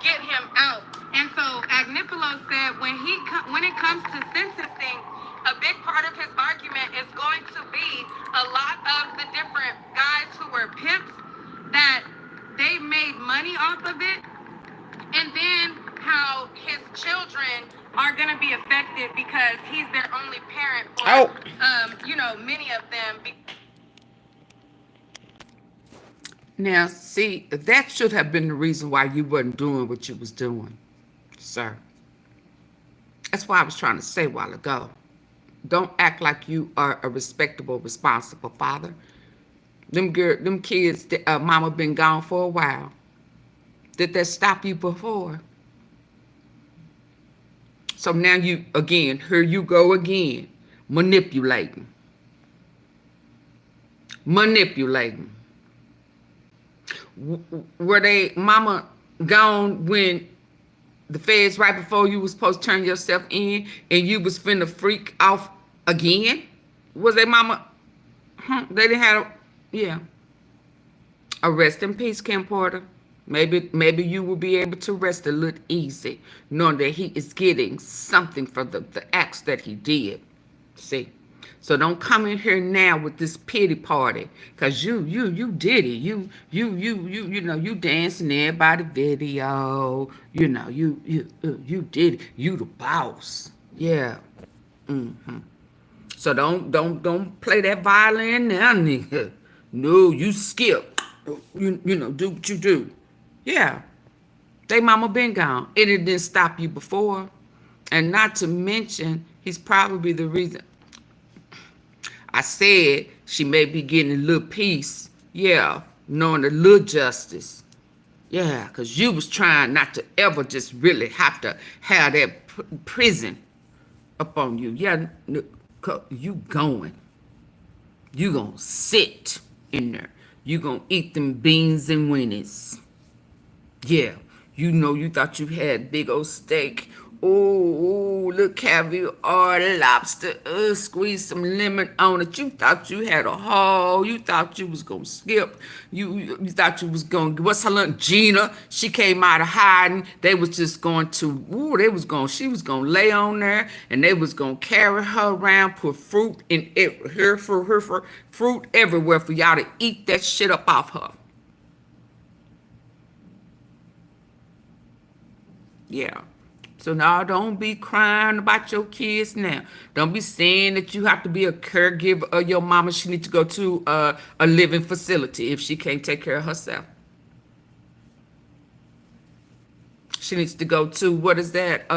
get him out. And so Agnifilo said when it comes to sentencing, a big part of his argument is going to be a lot of the different guys who were pimps that they made money off of it, and then how his children are going to be affected because he's their only parent for, you know, many of them. Now, see, that should have been the reason why you wasn't doing what you was doing, sir. That's why I was trying to say a while ago. Don't act like you are a respectable, responsible father. Them kids, mama been gone for a while. Did that stop you before? So now you, again, here you go again, manipulating. manipulating. Were they mama gone when the feds right before you was supposed to turn yourself in and you was finna freak off again? Was they mama? They didn't have, yeah. A rest in peace, Kim Porter. Maybe you will be able to rest a little easy, knowing that he is getting something for the acts that he did. See? So don't come in here now with this pity party, cause you Diddy, you know, you dancing everybody video, you know, you Diddy, you the boss, yeah. So don't play that violin now, nigga. No, you skip, you know, do what you do, yeah. They mama been gone, and it didn't stop you before, and not to mention he's probably the reason. I said she may be getting a little peace. Yeah, knowing a little justice. Yeah, because you was trying not to ever just really have to have that prison up on you. Yeah, you going. You gonna sit in there. You gonna eat them beans and winnies. Yeah, you know you thought you had big old steak. Oh, look, caviar, lobster, squeeze some lemon on it. You thought you had a haul. You thought you was going to skip. You thought you was going to, what's her name? Gina, she came out of hiding. They was just going to, she was going to lay on there, and they was going to carry her around, put fruit in her fruit everywhere for y'all to eat that shit up off her. Yeah. So now don't be crying about your kids now. Don't be saying that you have to be a caregiver of your mama. She needs to go to a living facility if she can't take care of herself. She needs to go to, what is that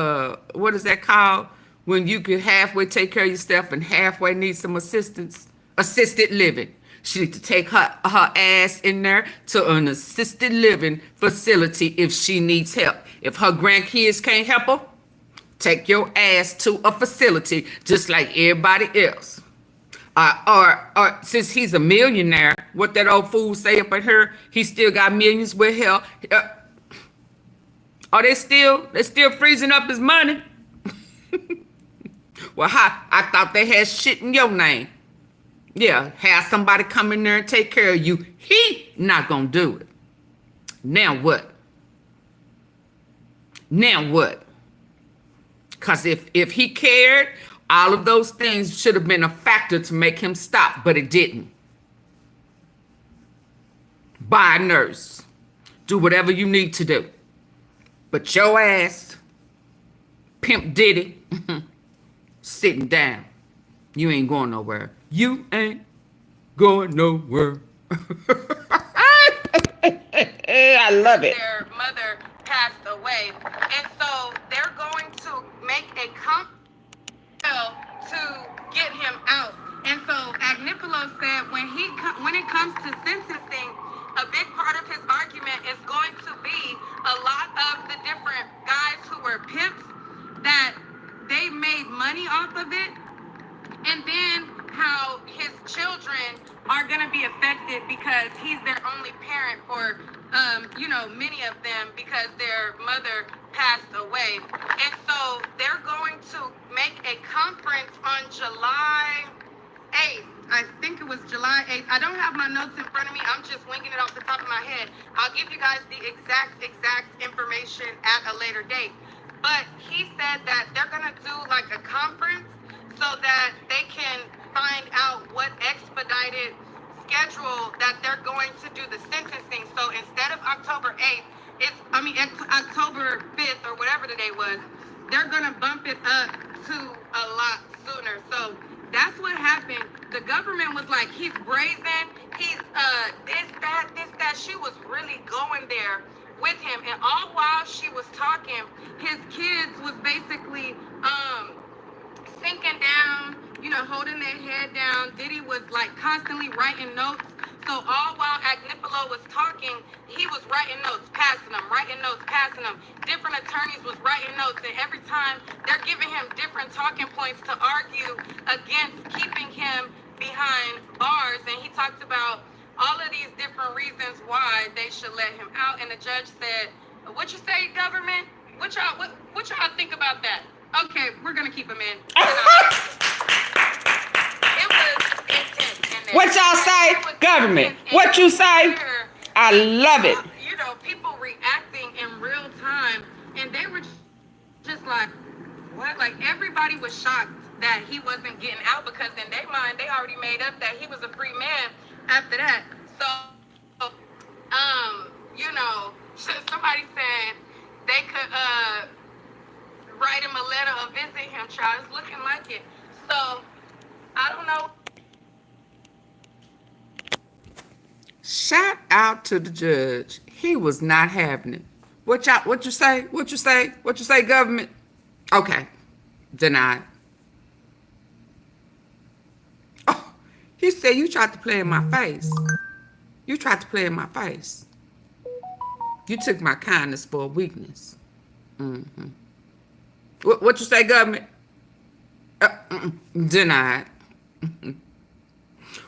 called? When you can halfway take care of yourself and halfway need some assistance? Assisted living. She needs to take her ass in there to an assisted living facility if she needs help. If her grandkids can't help her, take your ass to a facility just like everybody else. Or since he's a millionaire, what that old fool say up in here, he still got millions with hell. Are they still freezing up his money? Well, I thought they had shit in your name. Yeah, have somebody come in there and take care of you. He not gonna do it. Now what? Now what? Because if he cared, all of those things should have been a factor to make him stop, but it didn't. Buy a nurse. Do whatever you need to do. But your ass, Pimp Diddy, sitting down. You ain't going nowhere. You ain't going nowhere. I love it. Their mother passed away, and so they're going to make a compel to get him out. And so Agnipolo said when it comes to sentencing, a big part of his argument is going to be a lot of the different guys who were pimps that they made money off of it, and then how his children are going to be affected because he's their only parent for, many of them because their mother passed away. And so they're going to make a conference on July 8th. I think it was July 8th. I don't have my notes in front of me. I'm just winging it off the top of my head. I'll give you guys the exact information at a later date. But he said that they're going to do like a conference so that they can find out what expedited schedule that they're going to do the sentencing. So instead of October 8th, October 5th or whatever the day was, they're going to bump it up to a lot sooner. So that's what happened. The government was like, he's brazen, he's this, that. She was really going there with him. And all while she was talking, his kids was basically sinking down, holding their head down. Diddy was like constantly writing notes. So all while Agnipolo was talking, he was writing notes, passing them. Different attorneys was writing notes, and every time they're giving him different talking points to argue against keeping him behind bars, and he talked about all of these different reasons why they should let him out. And the judge said, "What you say, government? What y'all think about that?" Okay, we're gonna keep him in. It was intense in there. What y'all say, government? What you say? I love it. You know, people reacting in real time, and they were just like, what? Like, everybody was shocked that he wasn't getting out, because in their mind, they already made up that he was a free man after that. So, you know, somebody said they could write him a letter or visit him, child. It's looking like it. So, I don't know. Shout out to the judge. He was not having it. What you say? What you say? What you say, government? Okay. Denied. Oh, he said you tried to play in my face. You tried to play in my face. You took my kindness for a weakness. Mm-hmm. What you say, government? Denied.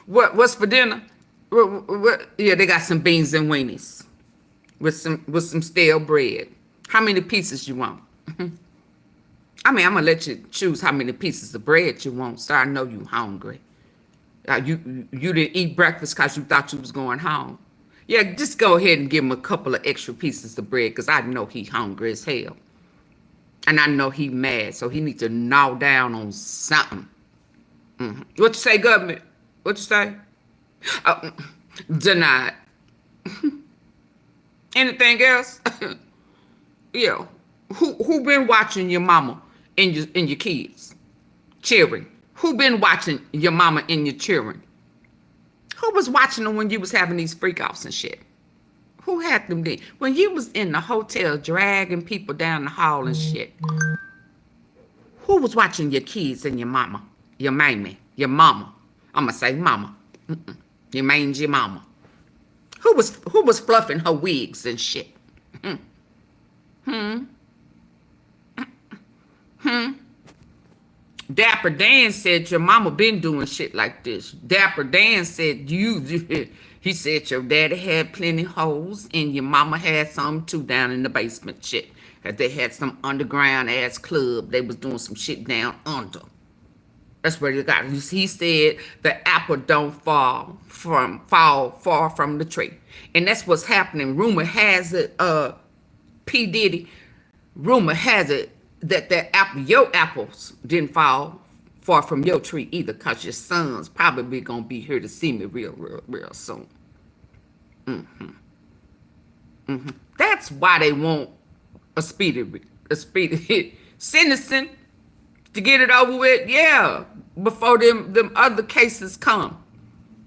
What's for dinner? What? Yeah, they got some beans and weenies with some stale bread. How many pieces you want? I mean, I'm gonna let you choose how many pieces of bread you want, so I know you hungry. You didn't eat breakfast because you thought you was going home. Yeah, just go ahead and give him a couple of extra pieces of bread, because I know he hungry as hell. And I know he mad, so he needs to gnaw down on something. Mm-hmm. What you say, government? What you say? Denied. Anything else? Yeah. Who been watching your mama and your kids? Children. Who been watching your mama and your children? Who was watching them when you was having these freak-offs and shit? Who had them there? When you was in the hotel dragging people down the hall and shit. Who was watching your kids and your mama? Your mammy? Your mama? I'm gonna say mama. Your mangy mama. Who was fluffing her wigs and shit? Dapper Dan said your mama been doing shit like this. Dapper Dan said he said your daddy had plenty hoes and your mama had some too down in the basement shit. Cause they had some underground ass club. They was doing some shit down under. That's where they got. He said the apple don't fall far from the tree. And that's what's happening. Rumor has it, P. Diddy, rumor has it that your apples didn't fall far from your tree either, because your son's probably gonna be here to see me real soon. That's why they want a speedy sentencing, to get it over with, yeah, before them other cases come.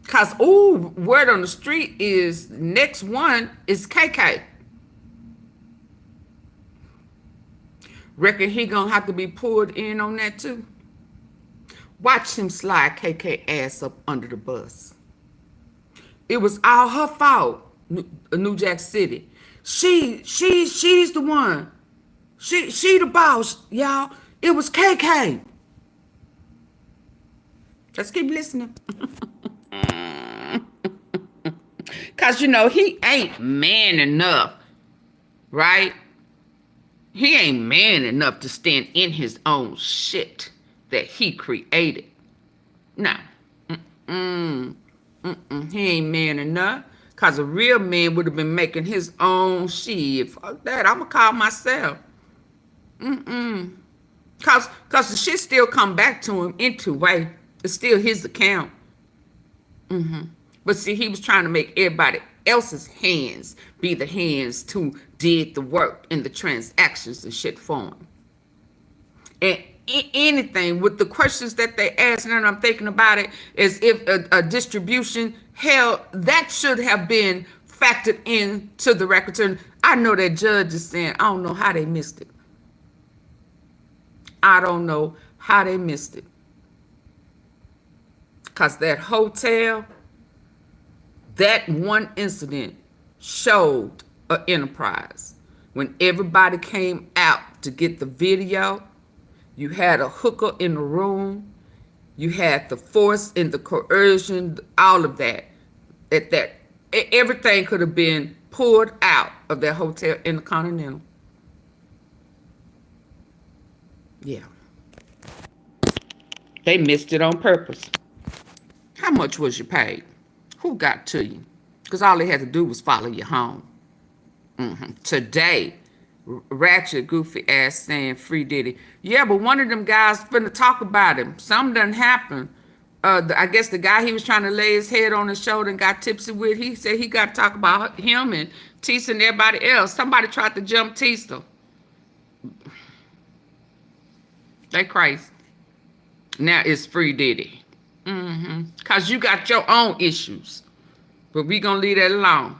Cause word on the street is next one is KK. Reckon he gonna have to be pulled in on that too. Watch him slide KK ass up under the bus. It was all her fault, New Jack City. She's the one. She the boss, y'all. It was KK. Just keep listening. Cause you know he ain't man enough, right? He ain't man enough to stand in his own shit that he created. No. He ain't man enough. Cause a real man would have been making his own shit. Fuck that. I'ma call myself. Cause the shit still come back to him in two ways. It's still his account. But see, he was trying to make everybody else's hands be the hands to did the work and the transactions and shit for him. And anything with the questions that they asked, and I'm thinking about it, is if a distribution, hell, that should have been factored into the records. And I know that judge is saying, I don't know how they missed it. I don't know how they missed it. Because that hotel, that one incident showed an enterprise. When everybody came out to get the video, you had a hooker in the room, You had the force and the coercion, all of that. Everything could have been pulled out of that hotel in the Continental. Yeah. They missed it on purpose. How much was you paid? Who got to you? Because all they had to do was follow you home. Today, ratchet, goofy ass saying free Diddy. Yeah, but one of them guys finna talk about him. Something done happened. I guess the guy he was trying to lay his head on his shoulder and got tipsy with, he said he got to talk about him and Tisa and everybody else. Somebody tried to jump Tisa. They crazy. Now it's free Diddy. Because you got your own issues. But we going to leave that alone.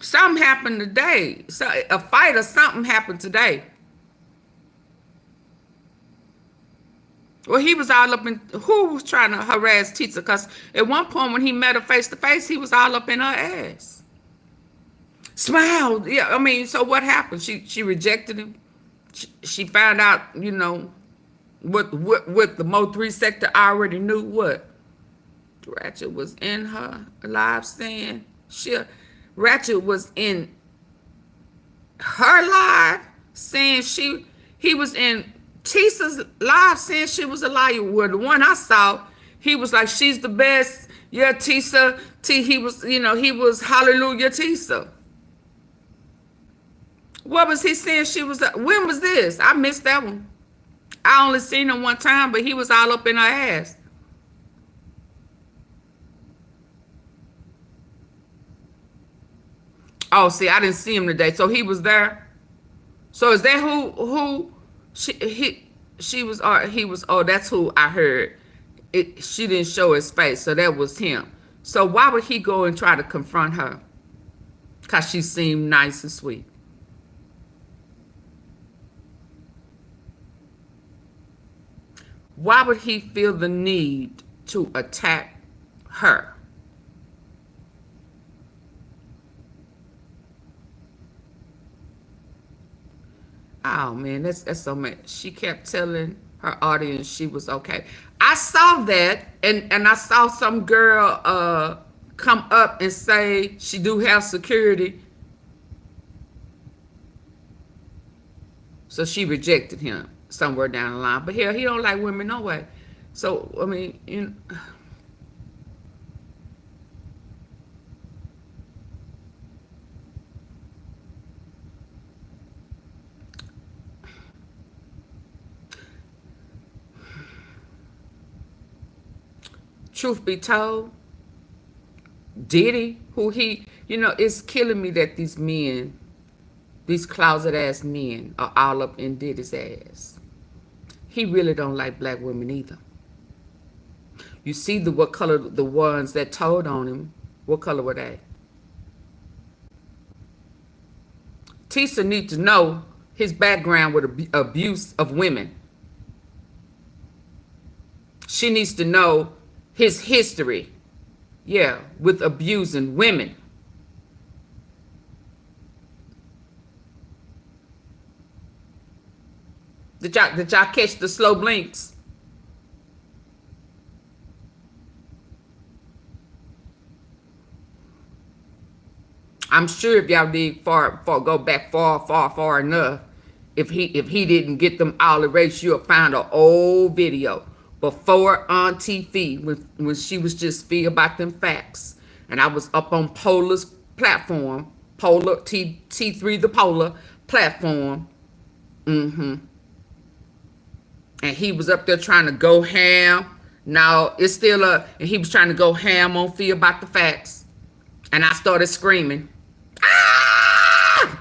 Something happened today. So a fight or something happened today. Well, he was all up in, who was trying to harass Tisa? Because at one point when he met her face to face, he was all up in her ass. Smile. Yeah, I mean, so what happened? She rejected him. She found out, you know, what the Mo3 sector already knew. What? Ratchet was in her live saying, Ratchet was in her live saying he was in Tisa's live saying she was a liar. Well, the one I saw, he was like, she's the best. Yeah, Tisa. He was, you know, he was hallelujah Tisa. What was he saying she was? When was this? I missed that one. I only seen him one time, but he was all up in her ass. Oh, see, I didn't see him today. So he was there. So is that who she was, or he was? Oh, that's who I heard. She didn't show his face, so that was him. So why would he go and try to confront her? Because she seemed nice and sweet. Why would he feel the need to attack her? Oh man, that's so much. She kept telling her audience she was okay. I saw that, and I saw some girl come up and say she do have security. So she rejected him somewhere down the line. But hell, he don't like women no way. So I mean, you know. Truth be told, Diddy, who he, you know, it's killing me that these men, these closet ass men are all up in Diddy's ass. He really don't like black women either. You see what color the ones that told on him, what color were they? Tisa needs to know his background with abuse of women. She needs to know his history, yeah, with abusing women. Did y'all catch the slow blinks? I'm sure if y'all did go back far enough, if he didn't get them all erased, you'll find an old video before AunTeaFee, when she was just Fee about them facts. And I was up on Polar's platform, Polar, T3 the Polar platform. And he was up there trying to go ham. Now, it's still and he was trying to go ham on Fee about the facts. And I started screaming. Ah!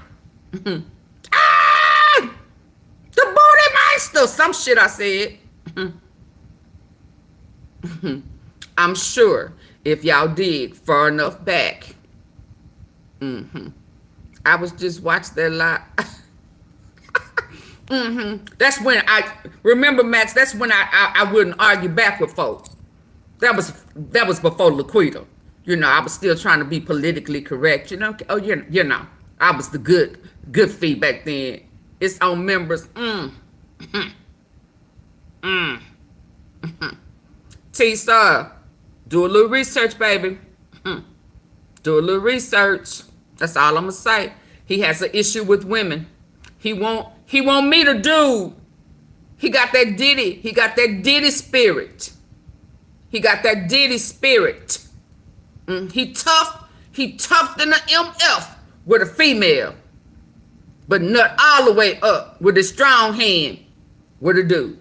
Ah! The booty meister! Some shit I said. I'm sure if y'all dig far enough back, I was just watching that live. That's when I remember, Max. That's when I wouldn't argue back with folks. That was before Laquita. You know, I was still trying to be politically correct. You know, oh you know, I was the good feedback then. It's on members. Tisa, do a little research, baby. Do a little research. That's all I'm gonna say. He has an issue with women. He won't meet a dude. He got that Diddy. He got that Diddy spirit. He got that Diddy spirit. He tough. He tough than the MF with a female, but nut all the way up with a strong hand with a dude.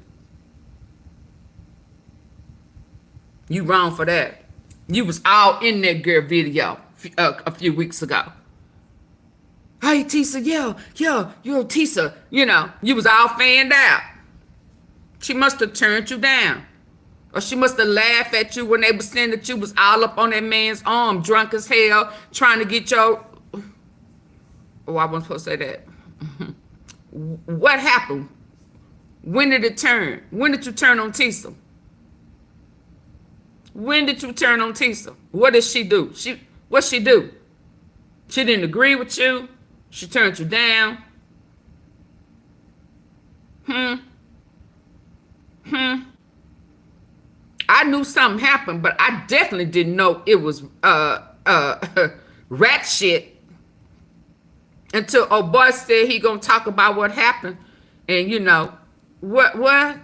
You wrong for that. You was all in that girl video a few weeks ago. Hey, Tisa, yeah, you're Tisa. You know, you was all fanned out. She must have turned you down. Or she must have laughed at you when they were saying that you was all up on that man's arm, drunk as hell, trying to get your... Oh, I wasn't supposed to say that. What happened? When did it turn? When did you turn on Tisa? When did you turn on Tisa? What did she do? What she do? She didn't agree with you? She turned you down? I knew something happened, but I definitely didn't know it was rat shit until old boy said he gonna talk about what happened. And you know, what?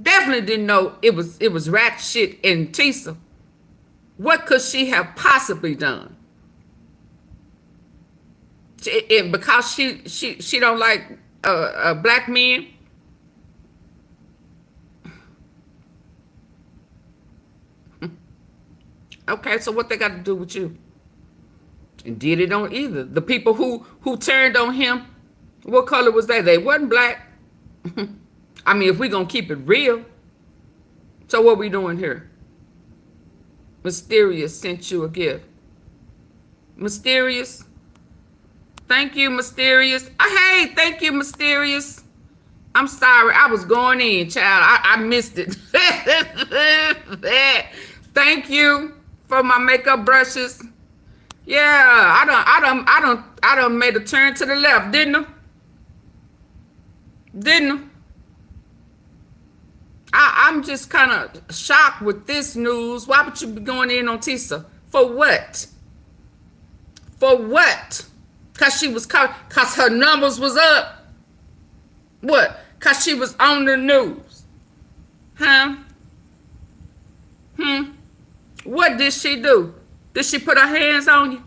Definitely didn't know it was rat shit in Tisa. What could she have possibly done? Because she don't like black men. Okay, so what they got to do with you? And Diddy don't either. The people who turned on him, what color was they? They wasn't black. I mean, if we gonna keep it real. So what we doing here? Mysterious sent you a gift. Mysterious. Thank you, Mysterious. Hey, thank you, Mysterious. I'm sorry, I was going in, child. I missed it. Thank you for my makeup brushes. Yeah, I done made a turn to the left, didn't I? Didn't I? I'm just kind of shocked with this news. Why would you be going in on Tisa? For what? For what? Cause her numbers was up. What? Cause she was on the news. Huh? What did she do? Did she put her hands on you?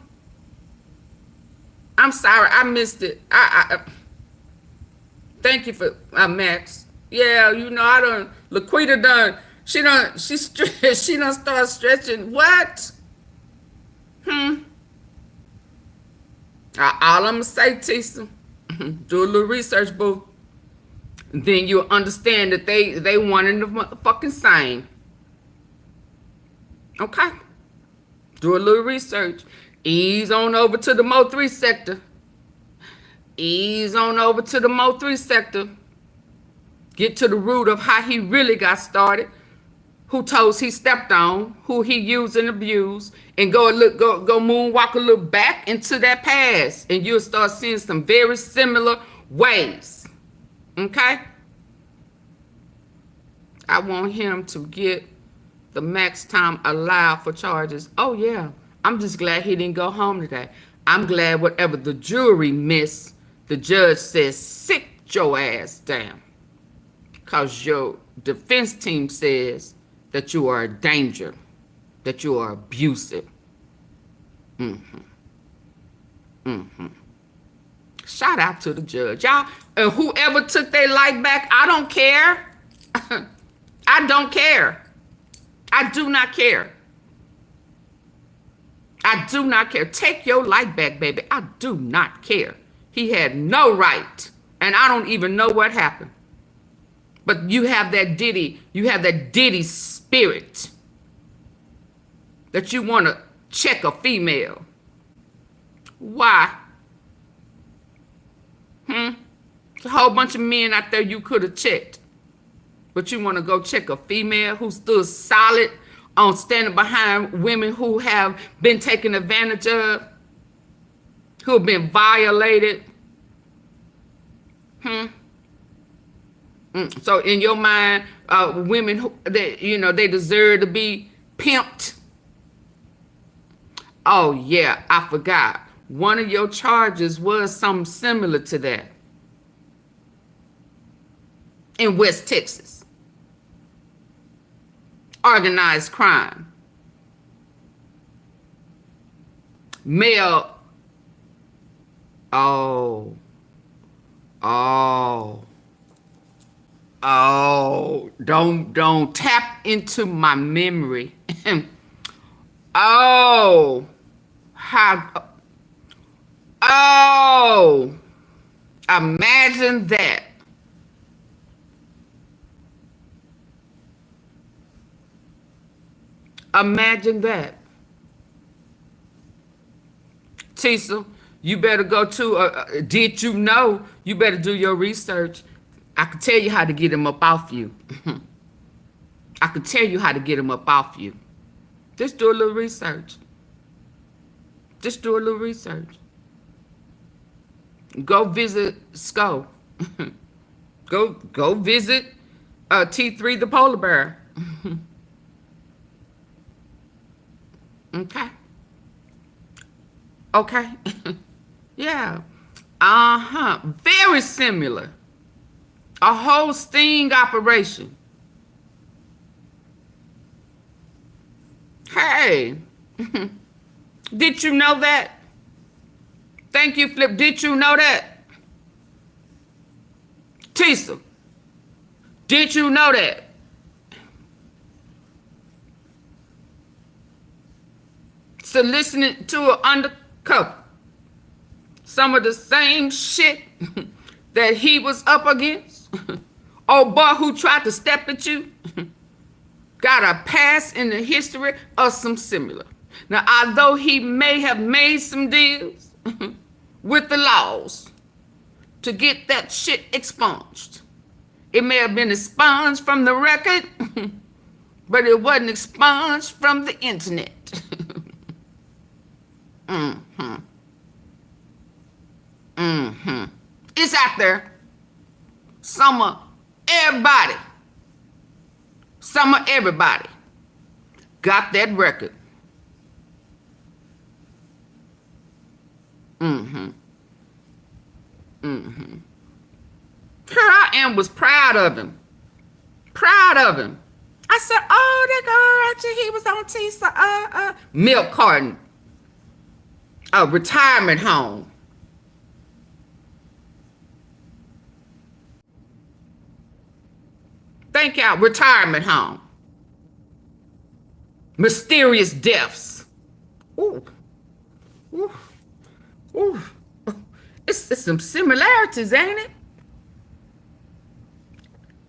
I'm sorry, I missed it. Thank you for Max. Yeah, you know, Laquita done. She done start stretching. What? All I'm gonna say, Tisa, do a little research, boo. And then you'll understand that they one and the motherfucking same. Okay. Do a little research. Ease on over to the Mo3 sector. Ease on over to the Mo3 sector. Get to the root of how he really got started. Who toes he stepped on, who he used and abused, and go moonwalk a little back into that past, and you'll start seeing some very similar ways. Okay? I want him to get the max time allowed for charges. Oh yeah, I'm just glad he didn't go home today. I'm glad whatever the jury missed, the judge says sit your ass down, because your defense team says that you are a danger, that you are abusive. Shout out to the judge, y'all. And whoever took their life back, I don't care. I don't care. I do not care. I do not care. Take your life back, baby. I do not care. He had no right. And I don't even know what happened. But you have that Diddy, spirit. That you want to check a female. Why? There's a whole bunch of men out there you could have checked. But you want to go check a female who stood solid on standing behind women who have been taken advantage of, who have been violated. So in your mind, women that they deserve to be pimped. Oh yeah, I forgot. One of your charges was something similar to that in West Texas. Organized crime. Male. Oh, don't tap into my memory. Oh, imagine that. Imagine that. Tisa, you better go to, did you know? You better do your research. I can tell you how to get him up off you. I can tell you how to get him up off you. Just do a little research. Just do a little research. Go visit SCO. Go visit T3 the polar bear. Okay. Okay. Yeah. Very similar. A whole sting operation. Hey. Did you know that? Thank you, Flip. Did you know that? Tisa. Did you know that? So listening to an undercover. Some of the same shit that he was up against. Old boy who tried to step at you. Got a pass in the history of some similar. Now, although he may have made some deals with the laws to get that shit expunged. It may have been expunged from the record, but it wasn't expunged from the internet. It's out there. Some of everybody got that record. Here I was proud of him. Proud of him. I said, oh, that girl, actually, he was on Tisa, milk carton. A retirement home. Thank y'all, retirement home. Mysterious deaths. Ooh. Ooh. Ooh. It's some similarities, ain't it?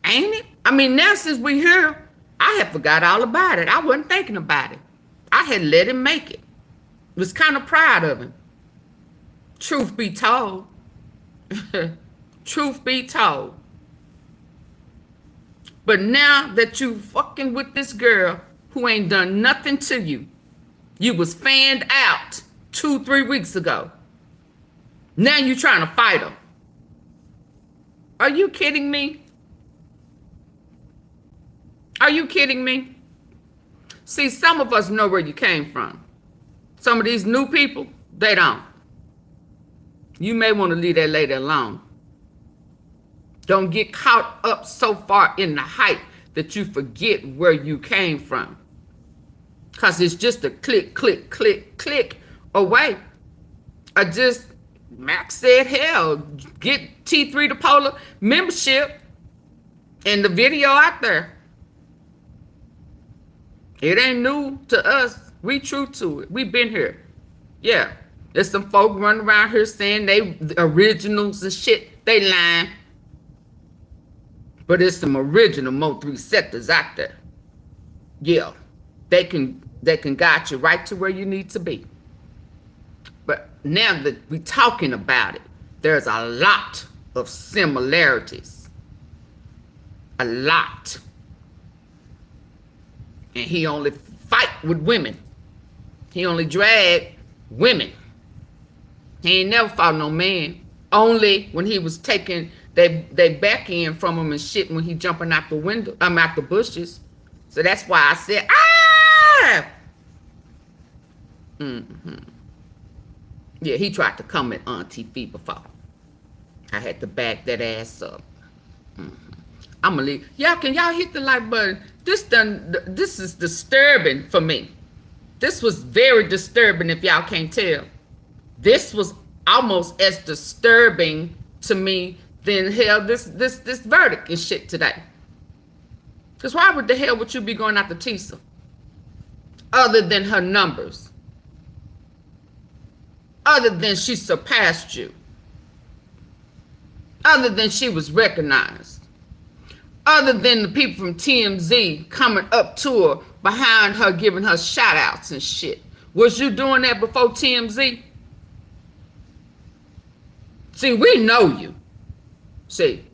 Ain't it? I mean, now since we here, I had forgot all about it. I wasn't thinking about it. I had let him make it. Was kind of proud of him. Truth be told. Truth be told. But now that you fucking with this girl who ain't done nothing to you, you was fanned out 2-3 weeks ago. Now you trying to fight her. Are you kidding me? Are you kidding me? See, some of us know where you came from. Some of these new people, they don't. You may want to leave that lady alone. Don't get caught up so far in the hype that you forget where you came from. Because it's just a click, click, click, click away. I just, Max said, hell, get T3 the Polar membership and the video out there. It ain't new to us. We true to it. We've been here. Yeah. There's some folk running around here saying they originals and shit. They lying. But there's some original Mo 3 sectors out there. Yeah. They can guide you right to where you need to be. But now that we're talking about it, there's a lot of similarities. A lot. And he only fight with women. He only drag women. He ain't never fought no man. Only when he was taking they back in from him and shit when he jumping out the window. Out the bushes. So that's why I said, ah. Yeah, he tried to come at AunTeaFee before. I had to back that ass up. I'm gonna leave. Y'all, can y'all hit the like button? This is disturbing for me. This was very disturbing if y'all can't tell. This was almost as disturbing to me than hell this verdict and shit today. Because why would the hell would you be going after Tisa? Other than her numbers. Other than she surpassed you. Other than she was recognized. Other than the people from TMZ coming up to her, behind her, giving her shout outs and shit. Was you doing that before TMZ? See, we know you. See,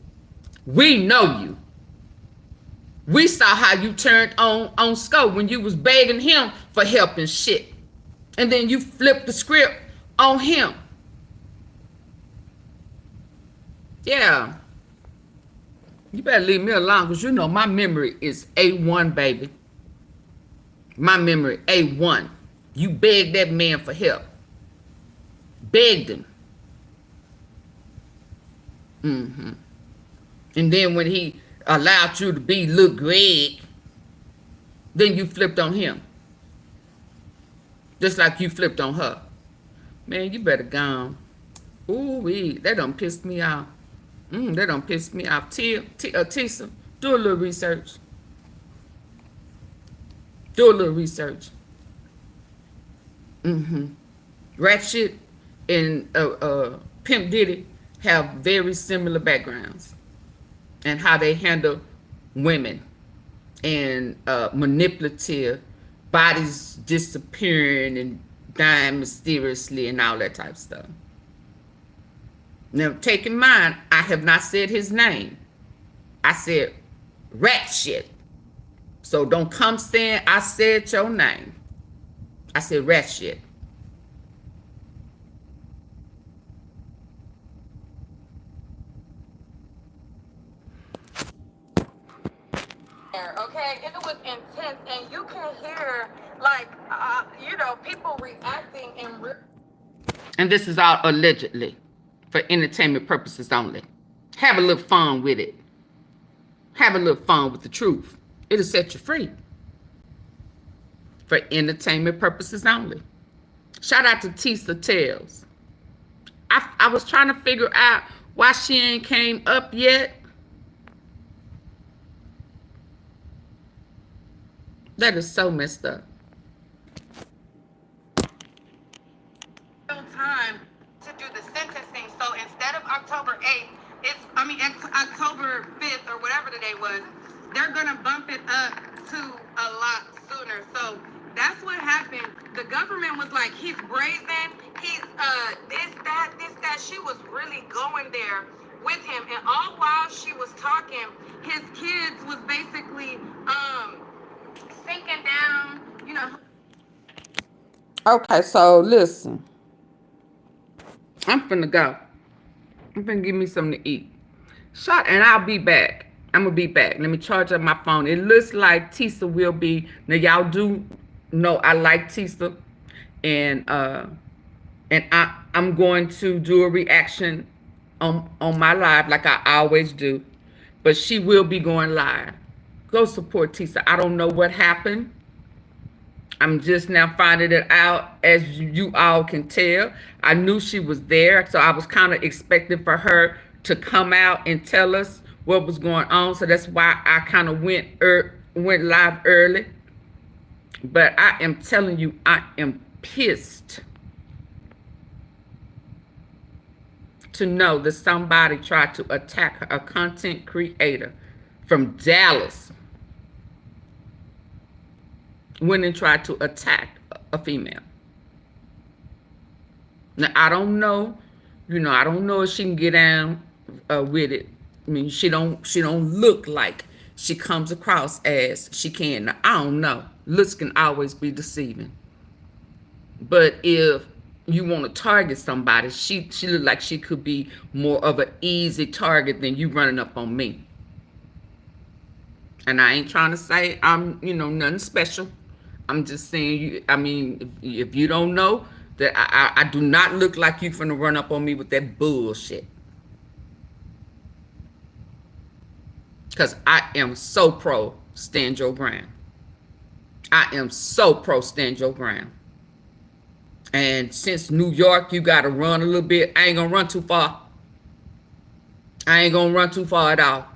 we know you. We saw how you turned on Scope when you was begging him for help and shit. And then you flipped the script on him. Yeah. You better leave me alone because you know my memory is A1, baby. My memory, A1. You begged that man for help. Begged him. And then when he allowed you to be Lil Greg, then you flipped on him. Just like you flipped on her. Man, you better go on. Ooh-wee, that done pissed me off. That done pissed me off. Tisa, do a little research. Do a little research. Ratchet and Pimp Diddy have very similar backgrounds and how they handle women and manipulative, bodies disappearing and dying mysteriously and all that type of stuff. Now, take in mind, I have not said his name. I said Ratchet. So don't come saying I said your name. I said Ratchet. Okay, it was intense, and you can hear, like, you know, people reacting and. And this is all allegedly for entertainment purposes only. Have a little fun with it. Have a little fun with the truth. It'll set you free. For entertainment purposes only. Shout out to Tisa Tales. I was trying to figure out why she ain't came up yet. That is so messed up. Time to do the sentencing. So instead of October 8th, October 5th or whatever the day was, they're gonna bump it up to a lot sooner. So that's what happened. The government was like, he's brazen, he's this, that. She was really going there with him, and all while she was talking, his kids was basically sinking down, you know. Okay, so listen. I'm finna go. I'm finna give me something to eat. And I'll be back. I'm gonna be back. Let me charge up my phone. It looks like Tisa will be. Now y'all do know I like Tisa, and I'm going to do a reaction on my live like I always do, but she will be going live. Go support Tisa. I don't know what happened. I'm just now finding it out, as you all can tell. I knew she was there, so I was kind of expecting for her to come out and tell us what was going on. So that's why I kind of went live early. But I am telling you, I am pissed to know that somebody tried to attack a content creator from Dallas. Went and tried to attack a female. Now, I don't know, I don't know if she can get down with it. I mean, she don't look like she comes across as she can. Now, I don't know. Looks can always be deceiving. But if you want to target somebody, she looked like she could be more of an easy target than you running up on me. And I ain't trying to say I'm, you know, nothing special. I'm just saying, you. I mean, if you don't know, that I do not look like you finna run up on me with that bullshit. Because I am so pro stand your ground. I am so pro stand your ground. And since New York, you got to run a little bit. I ain't going to run too far. I ain't going to run too far at all.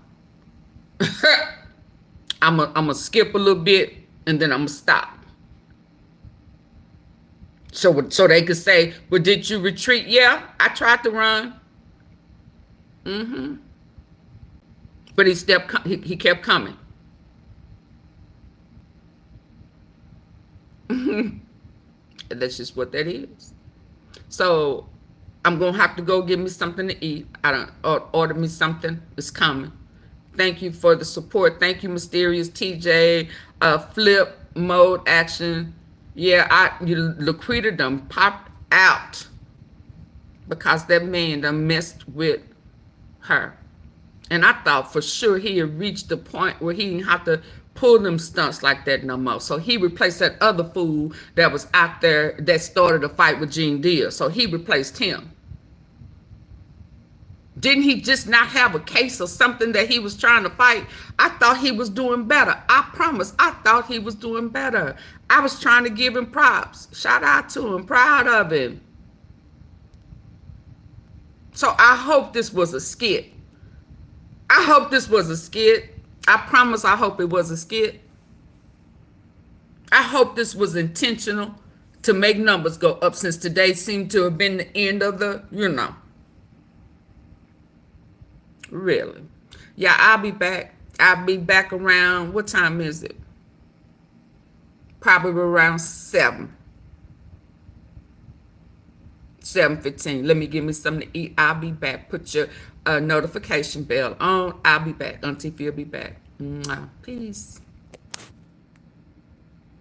I'm going to skip a little bit and then I'm going to stop. So they could say, well, did you retreat? Yeah, I tried to run. But he kept coming. That's just what that is. So I'm going to have to go get me something to eat. I don't order me something. It's coming. Thank you for the support. Thank you, Mysterious TJ, Flip, Mode, Action. Yeah, Laquita done popped out because that man done messed with her. And I thought for sure he had reached the point where he didn't have to pull them stunts like that no more. So he replaced that other fool that was out there that started a fight with Gene Deal. So he replaced him. Didn't he just not have a case or something that he was trying to fight? I thought he was doing better. I promise. I thought he was doing better. I was trying to give him props. Shout out to him. Proud of him. So I hope this was a skit. I hope this was a skit. I promise I hope it was a skit. I hope this was intentional to make numbers go up, since today seemed to have been the end of the, you know. Really. Yeah, I'll be back. I'll be back around, what time is it? Probably around 7:15. Let me give me something to eat. I'll be back. Put your notification bell on. I'll be back. AunTeaFee will be back. Peace.